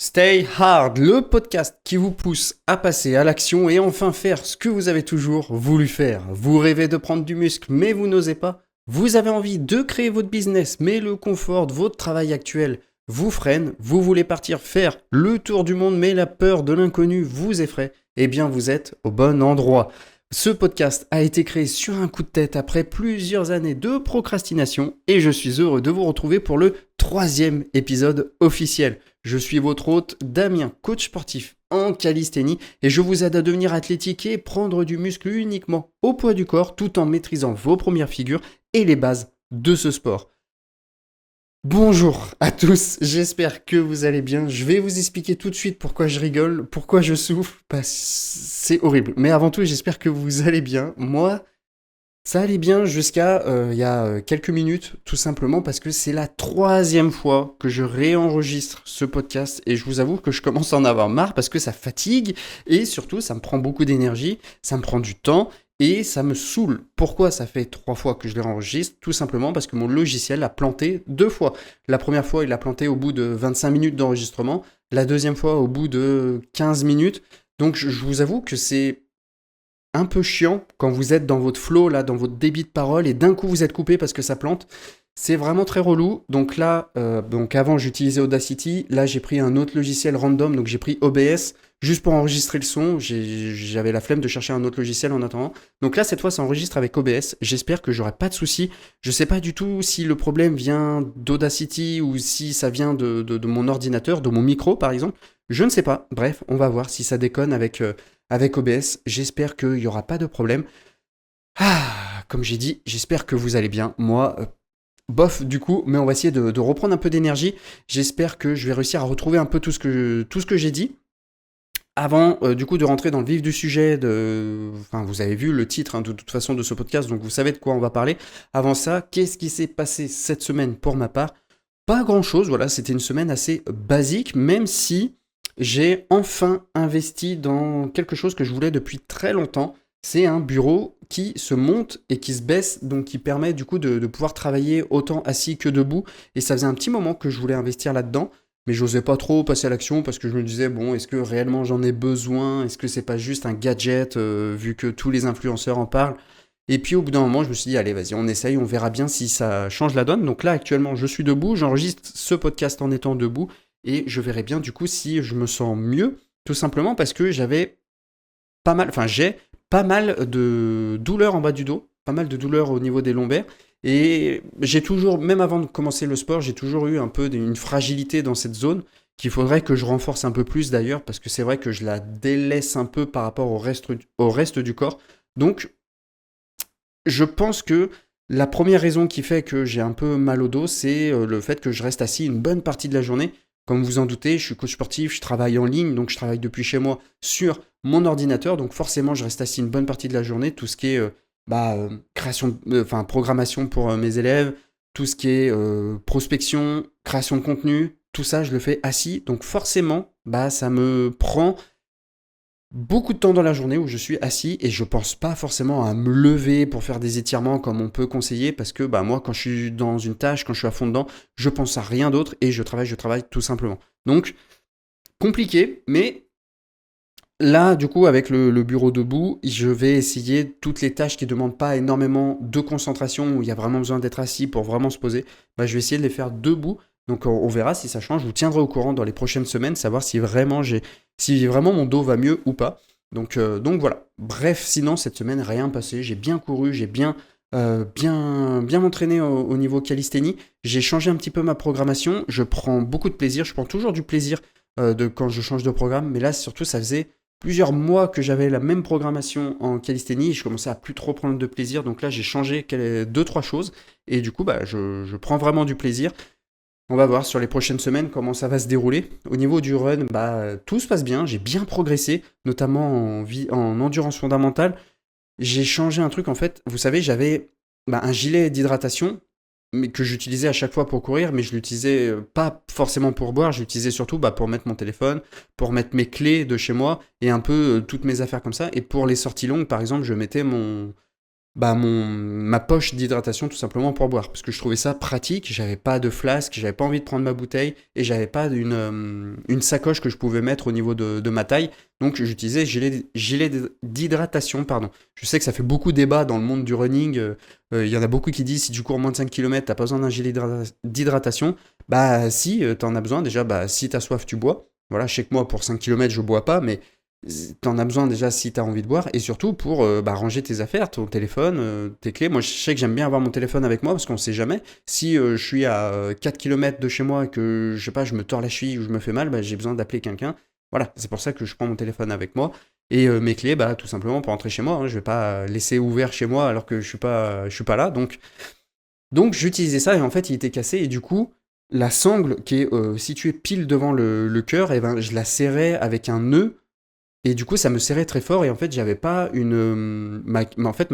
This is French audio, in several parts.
Stay Hard, le podcast qui vous pousse à passer à l'action et enfin faire ce que vous avez toujours voulu faire. Vous rêvez de prendre du muscle mais vous n'osez pas. Vous avez envie de créer votre business mais le confort de votre travail actuel vous freine. Vous voulez partir faire le tour du monde mais la peur de l'inconnu vous effraie. Eh bien vous êtes au bon endroit. Ce podcast a été créé sur un coup de tête après plusieurs années de procrastination et je suis heureux de vous retrouver pour le 3e épisode officiel. Je suis votre hôte Damien, coach sportif en calisthénie et je vous aide à devenir athlétique et prendre du muscle uniquement au poids du corps tout en maîtrisant vos premières figures et les bases de ce sport. Bonjour à tous, j'espère que vous allez bien. Je vais vous expliquer tout de suite pourquoi je rigole, pourquoi je souffle. C'est horrible. Mais avant tout, j'espère que vous allez bien. Moi, ça allait bien jusqu'à il y a quelques minutes, tout simplement parce que c'est la 3e fois que je réenregistre ce podcast et je vous avoue que je commence à en avoir marre parce que ça fatigue et surtout ça me prend beaucoup d'énergie, ça me prend du temps et ça me saoule. Pourquoi ça fait 3 fois que je les réenregistre? Tout simplement parce que mon logiciel a planté 2 fois. La première fois, il a planté au bout de 25 minutes d'enregistrement, la deuxième fois au bout de 15 minutes. Donc je vous avoue que c'est un peu chiant quand vous êtes dans votre flow, là, dans votre débit de parole, et d'un coup vous êtes coupé parce que ça plante. C'est vraiment très relou. Donc là, avant j'utilisais Audacity, là j'ai pris un autre logiciel random, donc j'ai pris OBS juste pour enregistrer le son. J'avais la flemme de chercher un autre logiciel en attendant. Donc là cette fois ça enregistre avec OBS. J'espère que j'aurai pas de soucis. Je sais pas du tout si le problème vient d'Audacity ou si ça vient de mon ordinateur, de mon micro par exemple. Je ne sais pas. Bref, on va voir si ça déconne avec OBS. J'espère qu'il n'y aura pas de problème. Comme j'ai dit, j'espère que vous allez bien. Moi, bof du coup, mais on va essayer de reprendre un peu d'énergie. J'espère que je vais réussir à retrouver un peu tout ce que j'ai dit. Avant du coup de rentrer dans le vif du sujet, vous avez vu le titre de toute façon de ce podcast, donc vous savez de quoi on va parler. Avant ça, qu'est-ce qui s'est passé cette semaine pour ma part? Pas grand-chose, voilà, c'était une semaine assez basique, même si j'ai enfin investi dans quelque chose que je voulais depuis très longtemps. C'est un bureau qui se monte et qui se baisse, donc qui permet du coup de pouvoir travailler autant assis que debout. Et ça faisait un petit moment que je voulais investir là-dedans, mais j'osais pas trop passer à l'action parce que je me disais, bon, est-ce que réellement j'en ai besoin? Est-ce que c'est pas juste un gadget vu que tous les influenceurs en parlent? Et puis au bout d'un moment, je me suis dit, allez, vas-y, on essaye, on verra bien si ça change la donne. Donc là, actuellement, je suis debout, j'enregistre ce podcast en étant debout et je verrai bien du coup si je me sens mieux, tout simplement parce que j'ai pas mal de douleurs en bas du dos, pas mal de douleurs au niveau des lombaires. Et j'ai toujours, même avant de commencer le sport, j'ai toujours eu un peu une fragilité dans cette zone qu'il faudrait que je renforce un peu plus d'ailleurs, parce que c'est vrai que je la délaisse un peu par rapport au reste du corps. Donc, je pense que la première raison qui fait que j'ai un peu mal au dos, c'est le fait que je reste assis une bonne partie de la journée. Comme vous en doutez, je suis coach sportif, je travaille en ligne, donc je travaille depuis chez moi sur mon ordinateur, donc forcément je reste assis une bonne partie de la journée. Tout ce qui est programmation pour mes élèves, tout ce qui est prospection, création de contenu, tout ça je le fais assis, donc forcément ça me prend beaucoup de temps dans la journée où je suis assis et je pense pas forcément à me lever pour faire des étirements comme on peut conseiller parce que moi quand je suis dans une tâche, quand je suis à fond dedans, je pense à rien d'autre et je travaille tout simplement. Donc compliqué, mais là du coup avec le bureau debout, je vais essayer toutes les tâches qui demandent pas énormément de concentration où il y a vraiment besoin d'être assis pour vraiment se poser, je vais essayer de les faire debout. Donc on verra si ça change, je vous tiendrai au courant dans les prochaines semaines, savoir si vraiment mon dos va mieux ou pas. Donc voilà. Bref, sinon cette semaine rien passé, j'ai bien couru, j'ai bien entraîné au niveau calisthénie, j'ai changé un petit peu ma programmation, je prends beaucoup de plaisir, je prends toujours du plaisir de quand je change de programme, mais là surtout ça faisait plusieurs mois que j'avais la même programmation en calisthénie et je commençais à plus trop prendre de plaisir, donc là j'ai changé 2-3 choses et du coup je prends vraiment du plaisir. On va voir sur les prochaines semaines comment ça va se dérouler. Au niveau du run, tout se passe bien, j'ai bien progressé, notamment en endurance fondamentale. J'ai changé un truc en fait, vous savez, j'avais un gilet d'hydratation mais que j'utilisais à chaque fois pour courir, mais je l'utilisais pas forcément pour boire, j'utilisais surtout pour mettre mon téléphone, pour mettre mes clés de chez moi et un peu toutes mes affaires comme ça. Et pour les sorties longues, par exemple, je mettais ma poche d'hydratation tout simplement pour boire. Parce que je trouvais ça pratique, j'avais pas de flasque, j'avais pas envie de prendre ma bouteille et j'avais pas une sacoche que je pouvais mettre au niveau de ma taille. Donc j'utilisais gilet d'hydratation, pardon. Je sais que ça fait beaucoup débat dans le monde du running. Il y en a beaucoup qui disent si tu cours moins de 5 km, t'as pas besoin d'un gilet d'hydratation. Bah si, t'en as besoin. Déjà, si t'as soif, tu bois. Voilà, je sais que moi pour 5 km, je bois pas, mais t'en as besoin déjà si t'as envie de boire et surtout pour ranger tes affaires, ton téléphone, tes clés. Moi, je sais que j'aime bien avoir mon téléphone avec moi parce qu'on sait jamais. Si je suis à 4 km de chez moi et que, je sais pas, je me tords la cheville ou je me fais mal, j'ai besoin d'appeler quelqu'un. Voilà, c'est pour ça que je prends mon téléphone avec moi. Et mes clés, tout simplement pour rentrer chez moi. Hein. Je vais pas laisser ouvert chez moi alors que je suis pas là. Donc j'utilisais ça et en fait, il était cassé et du coup, la sangle qui est située pile devant le cœur, je la serrais avec un nœud. Et du coup, ça me serrait très fort et en fait, j'avais pas ma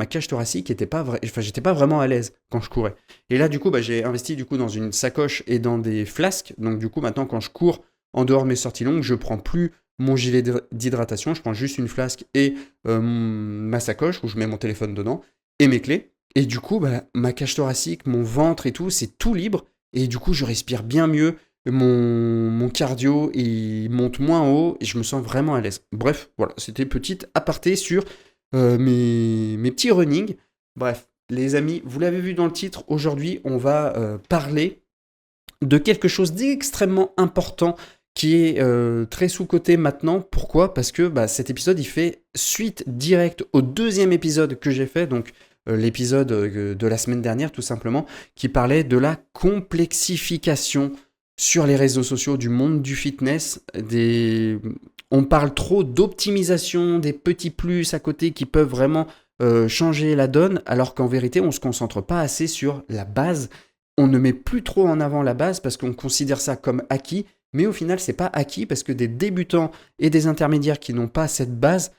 cage thoracique était pas j'étais pas vraiment à l'aise quand je courais. Et là, du coup, j'ai investi du coup dans une sacoche et dans des flasques. Donc du coup, maintenant, quand je cours en dehors de mes sorties longues, je prends plus mon gilet d'hydratation, je prends juste une flasque et ma sacoche où je mets mon téléphone dedans et mes clés. Et du coup, ma cage thoracique, mon ventre et tout, c'est tout libre. Et du coup, je respire bien mieux. Mon cardio il monte moins haut et je me sens vraiment à l'aise. Bref, voilà, c'était petite aparté sur mes petits running. Bref, les amis, vous l'avez vu dans le titre, aujourd'hui on va parler de quelque chose d'extrêmement important qui est très sous-coté maintenant. Pourquoi ? Parce que cet épisode il fait suite directe au deuxième épisode que j'ai fait, donc l'épisode de la semaine dernière tout simplement, qui parlait de la complexification sur les réseaux sociaux du monde du fitness. On parle trop d'optimisation, des petits plus à côté qui peuvent vraiment changer la donne, alors qu'en vérité, on ne se concentre pas assez sur la base. On ne met plus trop en avant la base parce qu'on considère ça comme acquis, mais au final, c'est pas acquis parce que des débutants et des intermédiaires qui n'ont pas cette base,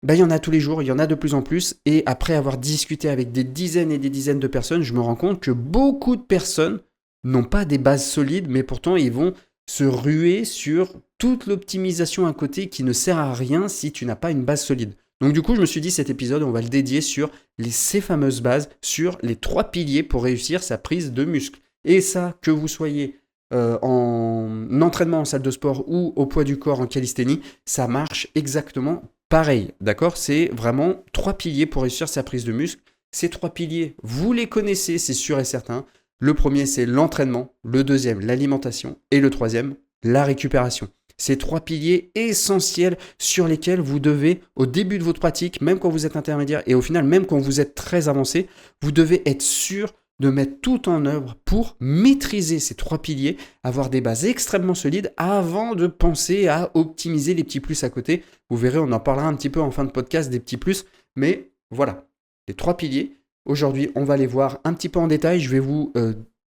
il y en a tous les jours, il y en a de plus en plus. Et après avoir discuté avec des dizaines et des dizaines de personnes, je me rends compte que beaucoup de personnes n'ont pas des bases solides, mais pourtant ils vont se ruer sur toute l'optimisation à côté qui ne sert à rien si tu n'as pas une base solide. Donc du coup, je me suis dit cet épisode, on va le dédier sur ces fameuses bases, sur les 3 piliers pour réussir sa prise de muscle. Et ça, que vous soyez en entraînement en salle de sport ou au poids du corps en calisthénie, ça marche exactement pareil, d'accord ? C'est vraiment 3 piliers pour réussir sa prise de muscle. Ces 3 piliers, vous les connaissez, c'est sûr et certain. Le premier, c'est l'entraînement. Le deuxième, l'alimentation. Et le troisième, la récupération. Ces 3 piliers essentiels sur lesquels vous devez, au début de votre pratique, même quand vous êtes intermédiaire et au final, même quand vous êtes très avancé, vous devez être sûr de mettre tout en œuvre pour maîtriser ces 3 piliers, avoir des bases extrêmement solides avant de penser à optimiser les petits plus à côté. Vous verrez, on en parlera un petit peu en fin de podcast des petits plus. Mais voilà, les 3 piliers. Aujourd'hui, on va les voir un petit peu en détail. Je vais vous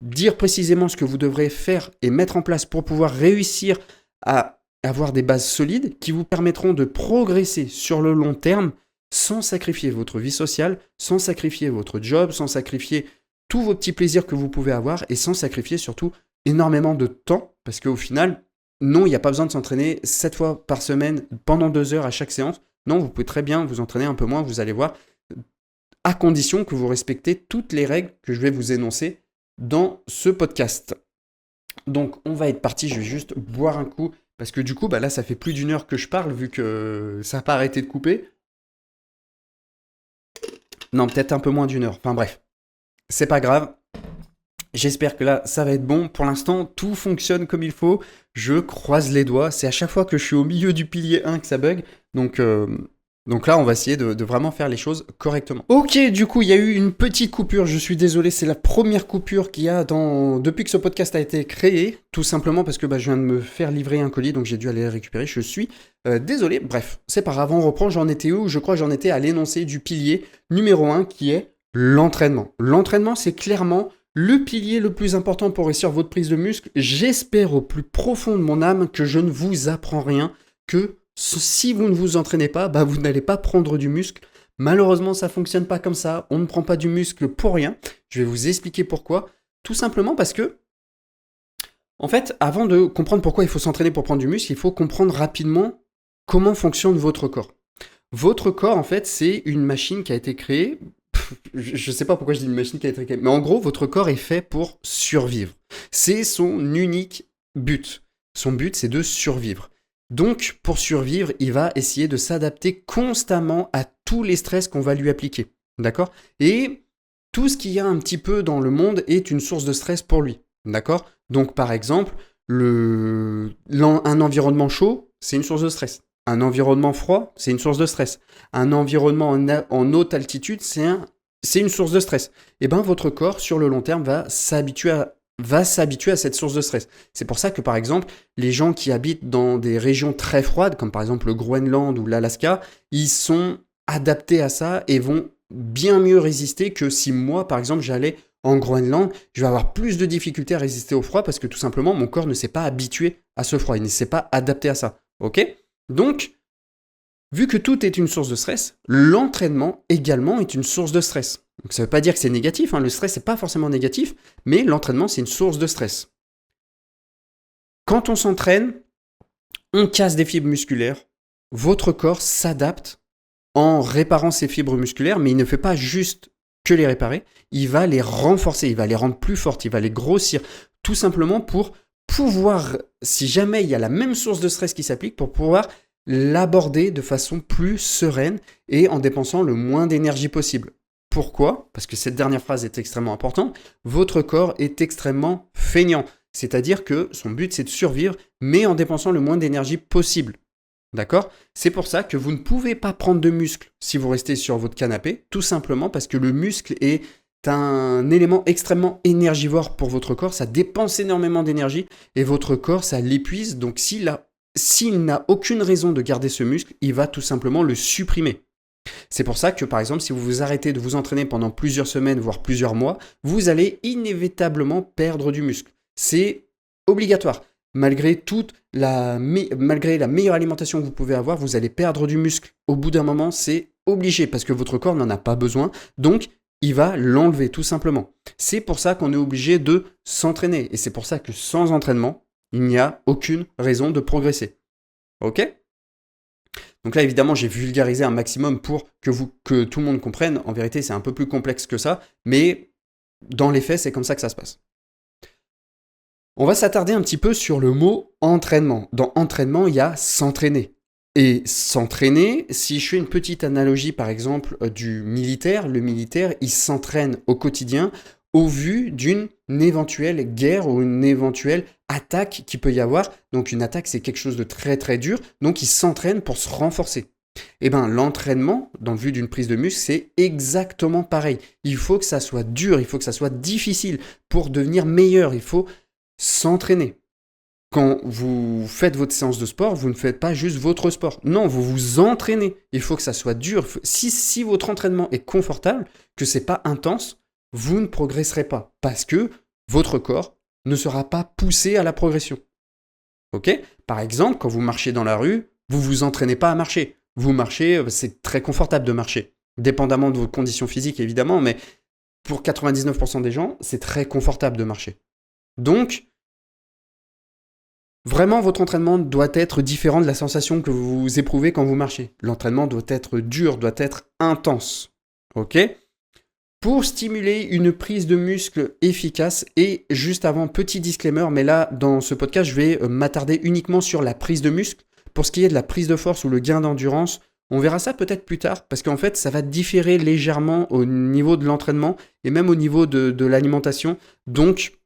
dire précisément ce que vous devrez faire et mettre en place pour pouvoir réussir à avoir des bases solides qui vous permettront de progresser sur le long terme sans sacrifier votre vie sociale, sans sacrifier votre job, sans sacrifier tous vos petits plaisirs que vous pouvez avoir et sans sacrifier surtout énormément de temps parce qu'au final, non, il n'y a pas besoin de s'entraîner 7 fois par semaine pendant 2 heures à chaque séance. Non, vous pouvez très bien vous entraîner un peu moins, vous allez voir, à condition que vous respectez toutes les règles que je vais vous énoncer dans ce podcast. Donc, on va être parti, je vais juste boire un coup, parce que du coup, là, ça fait plus d'1 heure que je parle, vu que ça n'a pas arrêté de couper. Non, peut-être un peu moins d'1 heure, enfin bref. C'est pas grave. J'espère que là, ça va être bon. Pour l'instant, tout fonctionne comme il faut. Je croise les doigts. C'est à chaque fois que je suis au milieu du pilier 1 que ça bug. Donc là, on va essayer de vraiment faire les choses correctement. Ok, du coup, il y a eu une petite coupure. Je suis désolé, c'est la première coupure qu'il y a depuis que ce podcast a été créé. Tout simplement parce que je viens de me faire livrer un colis, donc j'ai dû aller le récupérer. Je suis désolé. Bref, c'est pas grave, on reprend. J'en étais où ? Je crois que j'en étais à l'énoncé du pilier numéro 1 qui est l'entraînement. L'entraînement, c'est clairement le pilier le plus important pour réussir votre prise de muscle. J'espère au plus profond de mon âme que je ne vous apprends rien, que si vous ne vous entraînez pas, vous n'allez pas prendre du muscle. Malheureusement, ça ne fonctionne pas comme ça. On ne prend pas du muscle pour rien. Je vais vous expliquer pourquoi. Tout simplement parce que, en fait, avant de comprendre pourquoi il faut s'entraîner pour prendre du muscle, il faut comprendre rapidement comment fonctionne votre corps. Votre corps, en fait, c'est une machine qui a été créée je sais pas pourquoi je dis une machine qualité, mais en gros, votre corps est fait pour survivre. C'est son unique but. Son but, c'est de survivre. Donc, pour survivre, il va essayer de s'adapter constamment à tous les stress qu'on va lui appliquer. D'accord ? Et tout ce qu'il y a un petit peu dans le monde est une source de stress pour lui. D'accord ? Donc, par exemple, un environnement chaud, c'est une source de stress. Un environnement froid, c'est une source de stress. Un environnement en haute altitude, c'est une source de stress. Et bien, votre corps, sur le long terme, va s'habituer à cette source de stress. C'est pour ça que, par exemple, les gens qui habitent dans des régions très froides, comme par exemple le Groenland ou l'Alaska, ils sont adaptés à ça et vont bien mieux résister que si moi, par exemple, j'allais en Groenland, je vais avoir plus de difficultés à résister au froid parce que tout simplement, mon corps ne s'est pas habitué à ce froid, il ne s'est pas adapté à ça. Ok ? Donc, vu que tout est une source de stress, l'entraînement également est une source de stress. Donc ça ne veut pas dire que c'est négatif, le stress n'est pas forcément négatif, mais l'entraînement c'est une source de stress. Quand on s'entraîne, on casse des fibres musculaires, votre corps s'adapte en réparant ces fibres musculaires, mais il ne fait pas juste que les réparer, il va les renforcer, il va les rendre plus fortes, il va les grossir, tout simplement pour pouvoir, si jamais il y a la même source de stress qui s'applique, pour pouvoir l'aborder de façon plus sereine et en dépensant le moins d'énergie possible. Pourquoi ? Parce que cette dernière phrase est extrêmement importante. Votre corps est extrêmement feignant. C'est-à-dire que son but, c'est de survivre, mais en dépensant le moins d'énergie possible. D'accord ? C'est pour ça que vous ne pouvez pas prendre de muscle si vous restez sur votre canapé, tout simplement parce que le muscle est un élément extrêmement énergivore pour votre corps. Ça dépense énormément d'énergie et votre corps, ça l'épuise. Donc, s'il n'a aucune raison de garder ce muscle, il va tout simplement le supprimer. C'est pour ça que, par exemple, si vous vous arrêtez de vous entraîner pendant plusieurs semaines, voire plusieurs mois, vous allez inévitablement perdre du muscle. C'est obligatoire. Malgré la meilleure alimentation que vous pouvez avoir, vous allez perdre du muscle. Au bout d'un moment, c'est obligé parce que votre corps n'en a pas besoin. Donc, il va l'enlever tout simplement. C'est pour ça qu'on est obligé de s'entraîner. Et c'est pour ça que sans entraînement, il n'y a aucune raison de progresser. Ok ? Donc là, évidemment, j'ai vulgarisé un maximum pour que tout le monde comprenne. En vérité, c'est un peu plus complexe que ça, mais dans les faits, c'est comme ça que ça se passe. On va s'attarder un petit peu sur le mot entraînement. Dans entraînement, il y a s'entraîner. Et s'entraîner, si je fais une petite analogie, par exemple, du militaire, le militaire, il s'entraîne au quotidien au vu d'une éventuelle guerre ou une éventuelle attaque qu'il peut y avoir. Donc une attaque, c'est quelque chose de très très dur. Donc il s'entraîne pour se renforcer. Eh bien, l'entraînement, dans le but d'une prise de muscle, c'est exactement pareil. Il faut que ça soit dur, il faut que ça soit difficile pour devenir meilleur. Il faut s'entraîner. Quand vous faites votre séance de sport, vous ne faites pas juste votre sport. Non, vous vous entraînez. Il faut que ça soit dur. Si votre entraînement est confortable, que c'est pas intense, vous ne progresserez pas parce que votre corps ne sera pas poussé à la progression. Ok ? Par exemple, quand vous marchez dans la rue, vous vous entraînez pas à marcher. Vous marchez, c'est très confortable de marcher, dépendamment de vos conditions physiques évidemment, mais pour 99% des gens, c'est très confortable de marcher. Donc, vraiment, votre entraînement doit être différent de la sensation que vous éprouvez quand vous marchez. L'entraînement doit être dur, doit être intense. Ok ? Pour stimuler une prise de muscle efficace, et juste avant, petit disclaimer, mais là, dans ce podcast, je vais m'attarder uniquement sur la prise de muscle. Pour ce qui est de la prise de force ou le gain d'endurance, on verra ça peut-être plus tard, parce qu'en fait, ça va différer légèrement au niveau de l'entraînement et même au niveau de l'alimentation. Donc,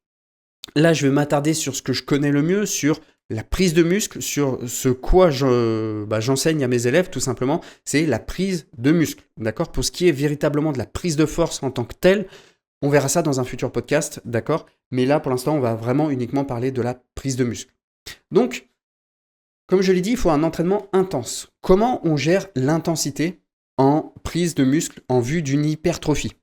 là, je vais m'attarder sur ce que je connais le mieux, sur la prise de muscle, sur ce quoi j'enseigne à mes élèves, tout simplement, c'est la prise de muscle. D'accord ? Pour ce qui est véritablement de la prise de force en tant que telle, on verra ça dans un futur podcast, d'accord ? Mais là, pour l'instant, on va vraiment uniquement parler de la prise de muscle. Donc, comme je l'ai dit, il faut un entraînement intense. Comment on gère l'intensité en prise de muscle en vue d'une hypertrophie ?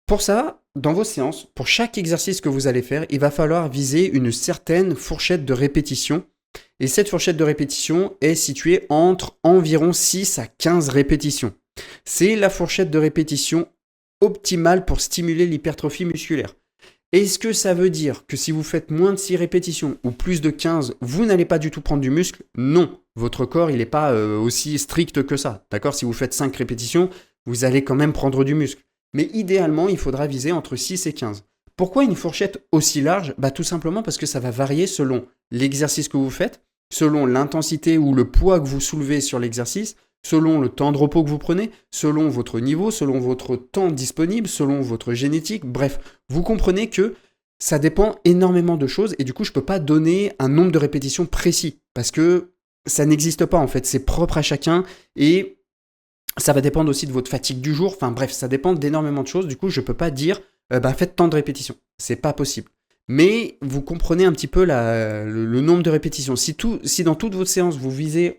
Pour ça, dans vos séances, pour chaque exercice que vous allez faire, il va falloir viser une certaine fourchette de répétition. Et cette fourchette de répétition est située entre environ 6 à 15 répétitions. C'est la fourchette de répétition optimale pour stimuler l'hypertrophie musculaire. Est-ce que ça veut dire que si vous faites moins de 6 répétitions ou plus de 15, vous n'allez pas du tout prendre du muscle ? Non, votre corps il n'est pas aussi strict que ça. D'accord ? Si vous faites 5 répétitions, vous allez quand même prendre du muscle. Mais idéalement, il faudra viser entre 6 et 15. Pourquoi une fourchette aussi large? Tout simplement parce que ça va varier selon l'exercice que vous faites, selon l'intensité ou le poids que vous soulevez sur l'exercice, selon le temps de repos que vous prenez, selon votre niveau, selon votre temps disponible, selon votre génétique. Bref, vous comprenez que ça dépend énormément de choses et du coup, je ne peux pas donner un nombre de répétitions précis parce que ça n'existe pas en fait. C'est propre à chacun et ça va dépendre aussi de votre fatigue du jour. Enfin bref, ça dépend d'énormément de choses. Du coup, je ne peux pas dire faites tant de répétitions. C'est pas possible. Mais vous comprenez un petit peu le nombre de répétitions. Si dans toute votre séance, vous visez,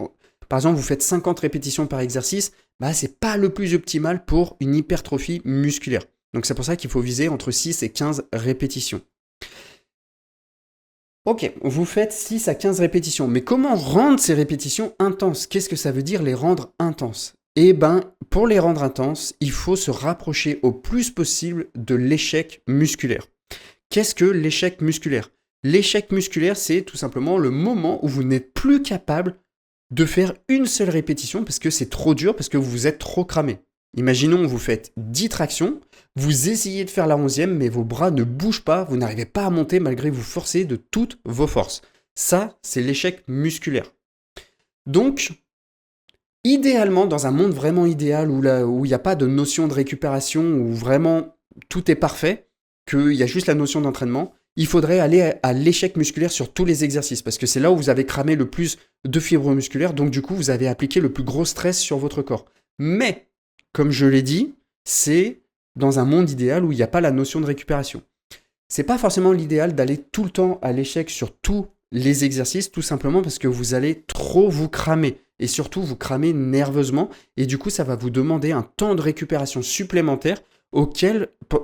par exemple, vous faites 50 répétitions par exercice, c'est pas le plus optimal pour une hypertrophie musculaire. Donc c'est pour ça qu'il faut viser entre 6 et 15 répétitions. Ok, vous faites 6 à 15 répétitions. Mais comment rendre ces répétitions intenses? Qu'est-ce que ça veut dire les rendre intenses? Pour les rendre intenses, il faut se rapprocher au plus possible de l'échec musculaire. Qu'est-ce que l'échec musculaire? L'échec musculaire, c'est tout simplement le moment où vous n'êtes plus capable de faire une seule répétition parce que c'est trop dur, parce que vous êtes trop cramé. Imaginons, vous faites 10 tractions, vous essayez de faire la 11e, mais vos bras ne bougent pas, vous n'arrivez pas à monter malgré vous forcer de toutes vos forces. Ça, c'est l'échec musculaire. Donc, idéalement, dans un monde vraiment idéal où il n'y a pas de notion de récupération, où vraiment tout est parfait, qu'il y a juste la notion d'entraînement, il faudrait aller à l'échec musculaire sur tous les exercices parce que c'est là où vous avez cramé le plus de fibres musculaires, donc du coup, vous avez appliqué le plus gros stress sur votre corps. Mais, comme je l'ai dit, c'est dans un monde idéal où il n'y a pas la notion de récupération. C'est pas forcément l'idéal d'aller tout le temps à l'échec sur tous les exercices, tout simplement parce que vous allez trop vous cramer. Et surtout, vous cramer nerveusement. Et du coup, ça va vous demander un temps de récupération supplémentaire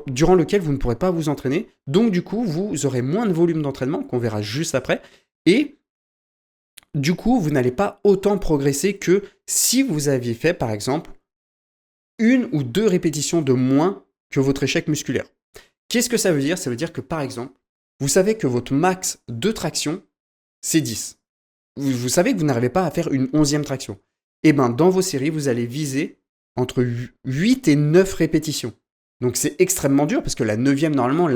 durant lequel vous ne pourrez pas vous entraîner. Donc, du coup, vous aurez moins de volume d'entraînement, qu'on verra juste après. Et du coup, vous n'allez pas autant progresser que si vous aviez fait, par exemple, 1 ou 2 répétitions de moins que votre échec musculaire. Qu'est-ce que ça veut dire? Ça veut dire que, par exemple, vous savez que votre max de traction, c'est 10. Vous savez que vous n'arrivez pas à faire une 11e traction. Et dans vos séries, vous allez viser entre 8 et 9 répétitions. Donc c'est extrêmement dur parce que la 9e, normalement,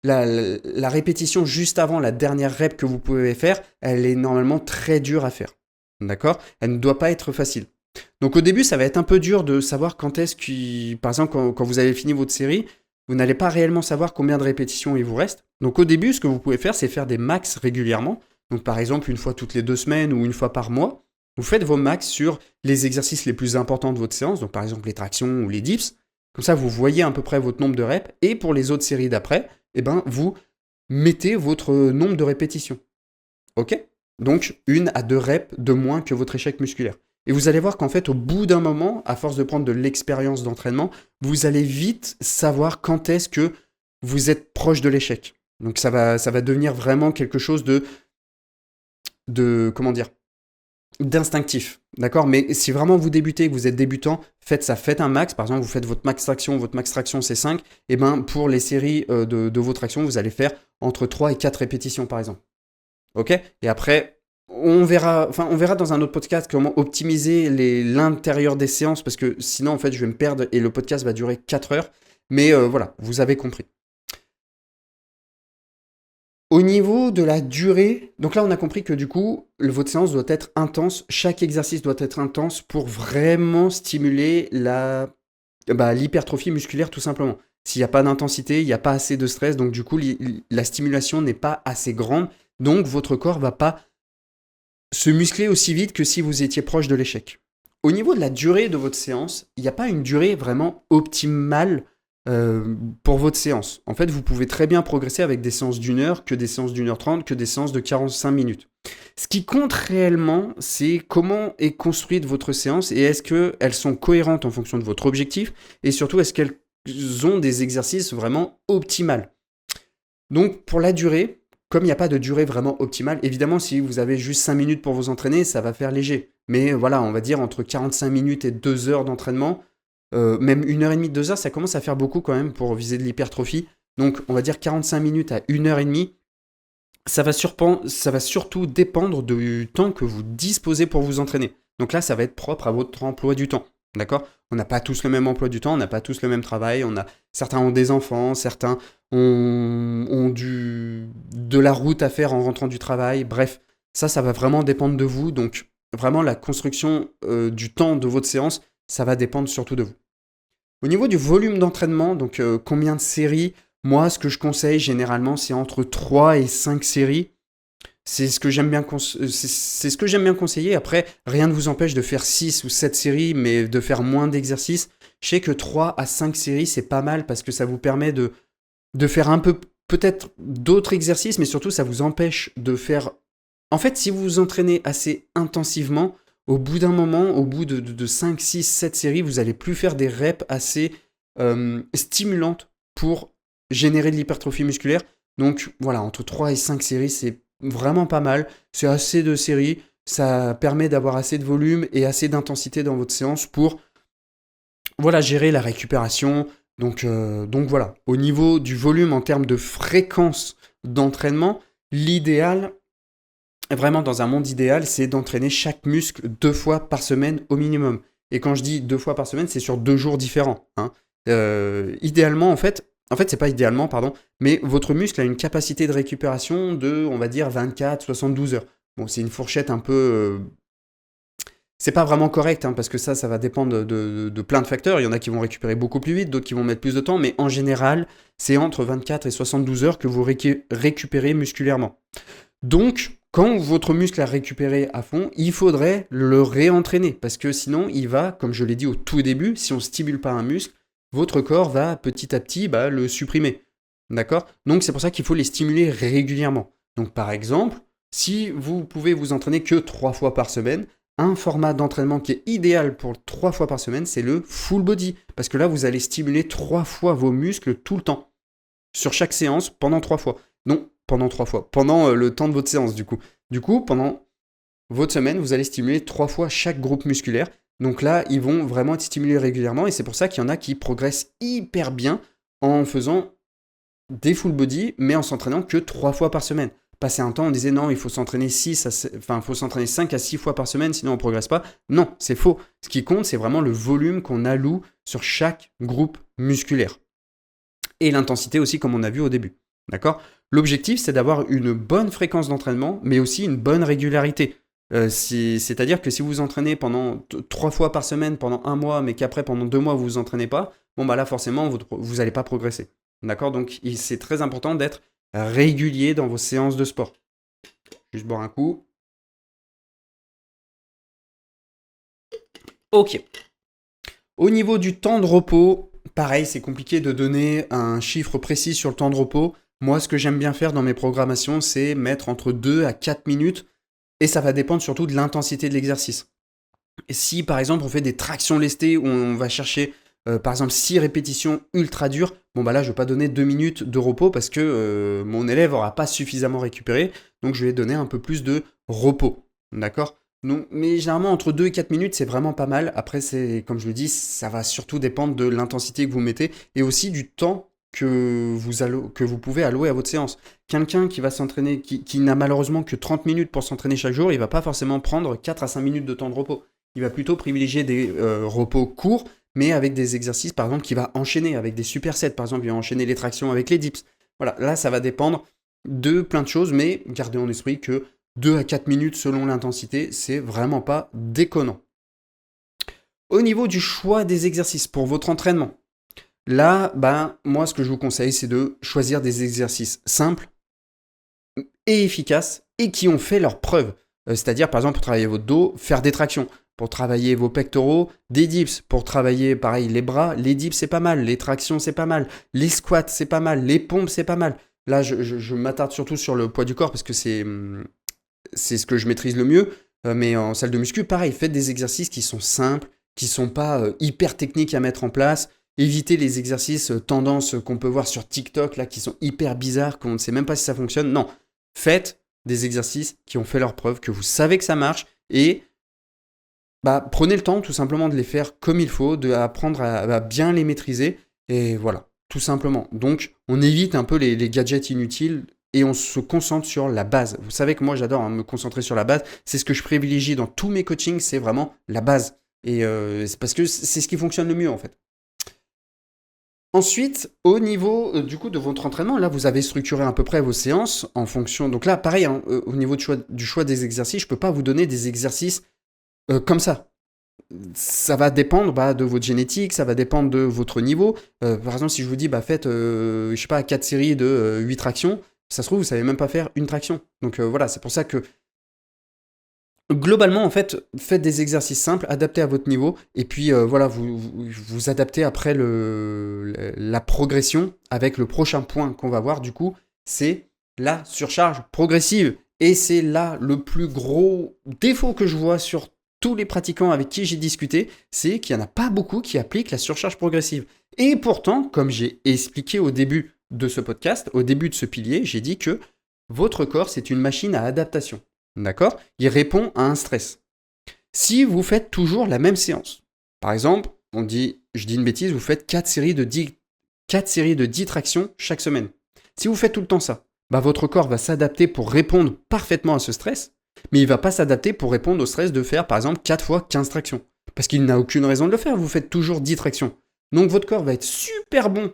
la répétition juste avant la dernière rep que vous pouvez faire, elle est normalement très dure à faire. D'accord? Elle ne doit pas être facile. Donc au début, ça va être un peu dur de savoir quand est-ce que, par exemple, quand vous avez fini votre série, vous n'allez pas réellement savoir combien de répétitions il vous reste. Donc au début, ce que vous pouvez faire, c'est faire des max régulièrement. Donc par exemple, une fois toutes les 2 semaines ou une fois par mois, vous faites vos max sur les exercices les plus importants de votre séance, donc par exemple les tractions ou les dips. Comme ça, vous voyez à peu près votre nombre de reps. Et pour les autres séries d'après, vous mettez votre nombre de répétitions. Ok? Donc 1 à 2 reps de moins que votre échec musculaire. Et vous allez voir qu'en fait, au bout d'un moment, à force de prendre de l'expérience d'entraînement, vous allez vite savoir quand est-ce que vous êtes proche de l'échec. Donc ça va devenir vraiment quelque chose d'instinctif. D'accord? Mais si vraiment vous débutez, que vous êtes débutant, faites un max. Par exemple, vous faites votre max traction c'est 5. Et pour les séries de vos tractions, vous allez faire entre 3 et 4 répétitions par exemple. Ok? Et après, on verra dans un autre podcast comment optimiser l'intérieur des séances parce que sinon, en fait, je vais me perdre et le podcast va durer 4 heures. Mais voilà, vous avez compris. Au niveau de la durée, donc là, on a compris que du coup, votre séance doit être intense. Chaque exercice doit être intense pour vraiment stimuler l'hypertrophie musculaire tout simplement. S'il n'y a pas d'intensité, il n'y a pas assez de stress, donc du coup, la stimulation n'est pas assez grande. Donc, votre corps ne va pas se muscler aussi vite que si vous étiez proche de l'échec. Au niveau de la durée de votre séance, il n'y a pas une durée vraiment optimale pour votre séance. En fait, vous pouvez très bien progresser avec des séances d'1 heure, que des séances d'1 heure 30, que des séances de 45 minutes. Ce qui compte réellement, c'est comment est construite votre séance et est-ce qu'elles sont cohérentes en fonction de votre objectif et surtout est-ce qu'elles ont des exercices vraiment optimales. Donc pour la durée, comme il n'y a pas de durée vraiment optimale, évidemment si vous avez juste 5 minutes pour vous entraîner, ça va faire léger. Mais voilà, on va dire entre 45 minutes et 2 heures d'entraînement, même 1h30, 2 heures, ça commence à faire beaucoup quand même pour viser de l'hypertrophie. Donc on va dire 45 minutes à 1h30. Ça va surtout dépendre du temps que vous disposez pour vous entraîner. Donc là, ça va être propre à votre emploi du temps. D'accord? On n'a pas tous le même emploi du temps, on n'a pas tous le même travail, certains ont des enfants, certains ont de la route à faire en rentrant du travail. Bref, ça va vraiment dépendre de vous. Donc, vraiment, la construction du temps de votre séance, ça va dépendre surtout de vous. Au niveau du volume d'entraînement, donc combien de séries, moi, ce que je conseille généralement, c'est entre 3 et 5 séries. C'est ce que j'aime bien, c'est ce que j'aime bien conseiller. Après, rien ne vous empêche de faire 6 ou 7 séries, mais de faire moins d'exercices. Je sais que 3 à 5 séries, c'est pas mal parce que ça vous permet de faire un peu, peut-être d'autres exercices, mais surtout, ça vous empêche de faire... En fait, si vous vous entraînez assez intensivement, au bout d'un moment, au bout de 5, 6, 7 séries, vous allez plus faire des reps assez stimulantes pour générer de l'hypertrophie musculaire. Donc voilà, entre 3 et 5 séries, c'est vraiment pas mal. C'est assez de séries. Ça permet d'avoir assez de volume et assez d'intensité dans votre séance pour voilà, gérer la récupération. Donc voilà, au niveau du volume en termes de fréquence d'entraînement, l'idéal, vraiment dans un monde idéal, c'est d'entraîner chaque muscle 2 fois par semaine au minimum. Et quand je dis 2 fois par semaine, c'est sur 2 jours différents. Hein. Idéalement, en fait, c'est pas idéalement, pardon, mais votre muscle a une capacité de récupération de, on va dire, 24-72 heures. Bon, c'est une fourchette un peu... c'est pas vraiment correct, hein, parce que ça va dépendre de plein de facteurs. Il y en a qui vont récupérer beaucoup plus vite, d'autres qui vont mettre plus de temps, mais en général, c'est entre 24 et 72 heures que vous récupérez musculairement. Donc, quand votre muscle a récupéré à fond, il faudrait le réentraîner, parce que sinon, il va, comme je l'ai dit au tout début, si on ne stimule pas un muscle, votre corps va petit à petit le supprimer. D'accord? Donc, c'est pour ça qu'il faut les stimuler régulièrement. Donc, par exemple, si vous pouvez vous entraîner que 3 fois par semaine, un format d'entraînement qui est idéal pour 3 fois par semaine, c'est le full body. Parce que là, vous allez stimuler 3 fois vos muscles tout le temps. Sur chaque séance, pendant 3 fois. Non, pendant 3 fois. Pendant le temps de votre séance, du coup. Du coup, pendant votre semaine, vous allez stimuler 3 fois chaque groupe musculaire. Donc là, ils vont vraiment être stimulés régulièrement. Et c'est pour ça qu'il y en a qui progressent hyper bien en faisant des full body, mais en s'entraînant que 3 fois par semaine. Passé un temps, on disait non, il faut s'entraîner 5 à 6 fois par semaine, sinon on ne progresse pas. Non, c'est faux. Ce qui compte, c'est vraiment le volume qu'on alloue sur chaque groupe musculaire. Et l'intensité aussi, comme on a vu au début. D'accord ? L'objectif, c'est d'avoir une bonne fréquence d'entraînement, mais aussi une bonne régularité. C'est-à-dire que si vous vous entraînez pendant 3 fois par semaine pendant 1 mois, mais qu'après pendant 2 mois vous vous entraînez pas, bon là forcément vous n'allez pas progresser. D'accord ? Donc c'est très important d'être régulier dans vos séances de sport. Juste boire un coup. Ok. Au niveau du temps de repos, pareil, c'est compliqué de donner un chiffre précis sur le temps de repos. Moi, ce que j'aime bien faire dans mes programmations, c'est mettre entre 2 à 4 minutes et ça va dépendre surtout de l'intensité de l'exercice. Et si, par exemple, on fait des tractions lestées où on va chercher, par exemple, 6 répétitions ultra dures, là, je ne vais pas donner 2 minutes de repos parce que mon élève n'aura pas suffisamment récupéré. Donc, je vais donner un peu plus de repos. D'accord ? Donc, mais généralement, entre 2 et 4 minutes, c'est vraiment pas mal. Après, comme je le dis, ça va surtout dépendre de l'intensité que vous mettez et aussi du temps que vous pouvez allouer à votre séance. Quelqu'un qui va s'entraîner, qui n'a malheureusement que 30 minutes pour s'entraîner chaque jour, il ne va pas forcément prendre 4 à 5 minutes de temps de repos. Il va plutôt privilégier des repos courts, mais avec des exercices, par exemple, qu'il va enchaîner avec des supersets. Par exemple, il va enchaîner les tractions avec les dips. Voilà, là, ça va dépendre de plein de choses, mais gardez en esprit que 2 à 4 minutes selon l'intensité, c'est vraiment pas déconnant. Au niveau du choix des exercices pour votre entraînement, là, moi, ce que je vous conseille, c'est de choisir des exercices simples et efficaces et qui ont fait leurs preuves. C'est-à-dire, par exemple, pour travailler votre dos, faire des tractions. Pour travailler vos pectoraux, des dips. Pour travailler, pareil, les bras, les dips, c'est pas mal. Les tractions, c'est pas mal. Les squats, c'est pas mal. Les pompes, c'est pas mal. Là, je m'attarde surtout sur le poids du corps parce que c'est ce que je maîtrise le mieux. Mais en salle de muscu, pareil, faites des exercices qui sont simples, qui sont pas hyper techniques à mettre en place. Évitez les exercices tendance qu'on peut voir sur TikTok, là, qui sont hyper bizarres, qu'on ne sait même pas si ça fonctionne. Non, faites des exercices qui ont fait leur preuve, que vous savez que ça marche, et prenez le temps tout simplement de les faire comme il faut, d'apprendre à bien les maîtriser, et voilà, tout simplement. Donc, on évite un peu les gadgets inutiles, et on se concentre sur la base. Vous savez que moi, j'adore me concentrer sur la base. C'est ce que je privilégie dans tous mes coachings, c'est vraiment la base. Et c'est parce que c'est ce qui fonctionne le mieux en fait. Ensuite, au niveau du coup de votre entraînement, là vous avez structuré à peu près vos séances en fonction. Donc là, pareil, hein, au niveau du choix des exercices, je peux pas vous donner des exercices comme ça. Ça va dépendre de votre génétique, ça va dépendre de votre niveau. Par exemple, si je vous dis faites, je sais pas, 4 séries de 8 tractions, ça se trouve, vous savez même pas faire une traction. Donc voilà, c'est pour ça que globalement, en fait, faites des exercices simples, adaptés à votre niveau, et puis voilà, vous adaptez après la progression avec le prochain point qu'on va voir, du coup, c'est la surcharge progressive. Et c'est là le plus gros défaut que je vois sur tous les pratiquants avec qui j'ai discuté, c'est qu'il n'y en a pas beaucoup qui appliquent la surcharge progressive. Et pourtant, comme j'ai expliqué au début de ce podcast, au début de ce pilier, j'ai dit que votre corps, c'est une machine à adaptation. D'accord? Il répond à un stress. Si vous faites toujours la même séance, par exemple, je dis une bêtise, vous faites 4 séries de 10 tractions chaque semaine. Si vous faites tout le temps ça, votre corps va s'adapter pour répondre parfaitement à ce stress, mais il ne va pas s'adapter pour répondre au stress de faire par exemple 4 fois 15 tractions. Parce qu'il n'a aucune raison de le faire, vous faites toujours 10 tractions. Donc votre corps va être super bon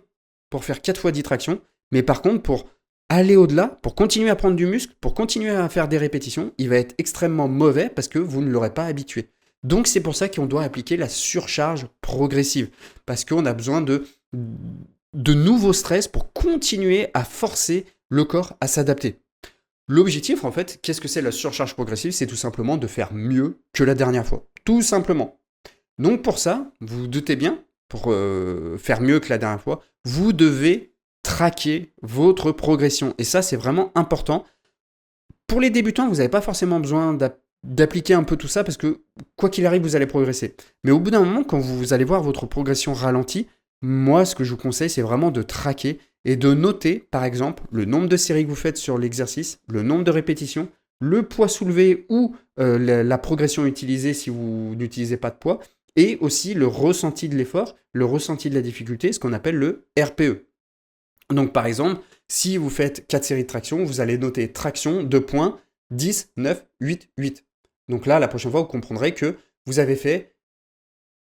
pour faire 4 fois 10 tractions, mais par contre pour aller au-delà, pour continuer à prendre du muscle, pour continuer à faire des répétitions, il va être extrêmement mauvais parce que vous ne l'aurez pas habitué. Donc c'est pour ça qu'on doit appliquer la surcharge progressive, parce qu'on a besoin de nouveaux stress pour continuer à forcer le corps à s'adapter. L'objectif, en fait, qu'est-ce que c'est la surcharge progressive? C'est tout simplement de faire mieux que la dernière fois. Tout simplement. Donc pour ça, vous vous doutez bien, pour faire mieux que la dernière fois, vous devez traquer votre progression. Et ça, c'est vraiment important. Pour les débutants, vous n'avez pas forcément besoin d'appliquer un peu tout ça parce que quoi qu'il arrive, vous allez progresser. Mais au bout d'un moment, quand vous allez voir votre progression ralentie, moi, ce que je vous conseille, c'est vraiment de traquer et de noter, par exemple, le nombre de séries que vous faites sur l'exercice, le nombre de répétitions, le poids soulevé ou la progression utilisée si vous n'utilisez pas de poids, et aussi le ressenti de l'effort, le ressenti de la difficulté, ce qu'on appelle le RPE. Donc par exemple, si vous faites 4 séries de traction, vous allez noter traction 2 points, 10, 9, 8, 8. Donc là, la prochaine fois, vous comprendrez que vous avez fait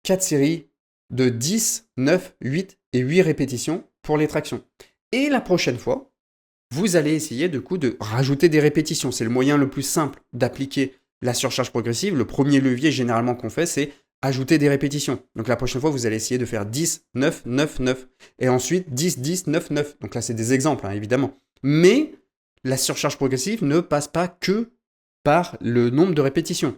4 séries de 10, 9, 8 et 8 répétitions pour les tractions. Et la prochaine fois, vous allez essayer de rajouter des répétitions. C'est le moyen le plus simple d'appliquer la surcharge progressive. Le premier levier généralement qu'on fait, c'est ajouter des répétitions. Donc la prochaine fois, vous allez essayer de faire 10, 9, 9, 9. Et ensuite 10, 10, 9, 9. Donc là, c'est des exemples, évidemment. Mais la surcharge progressive ne passe pas que par le nombre de répétitions.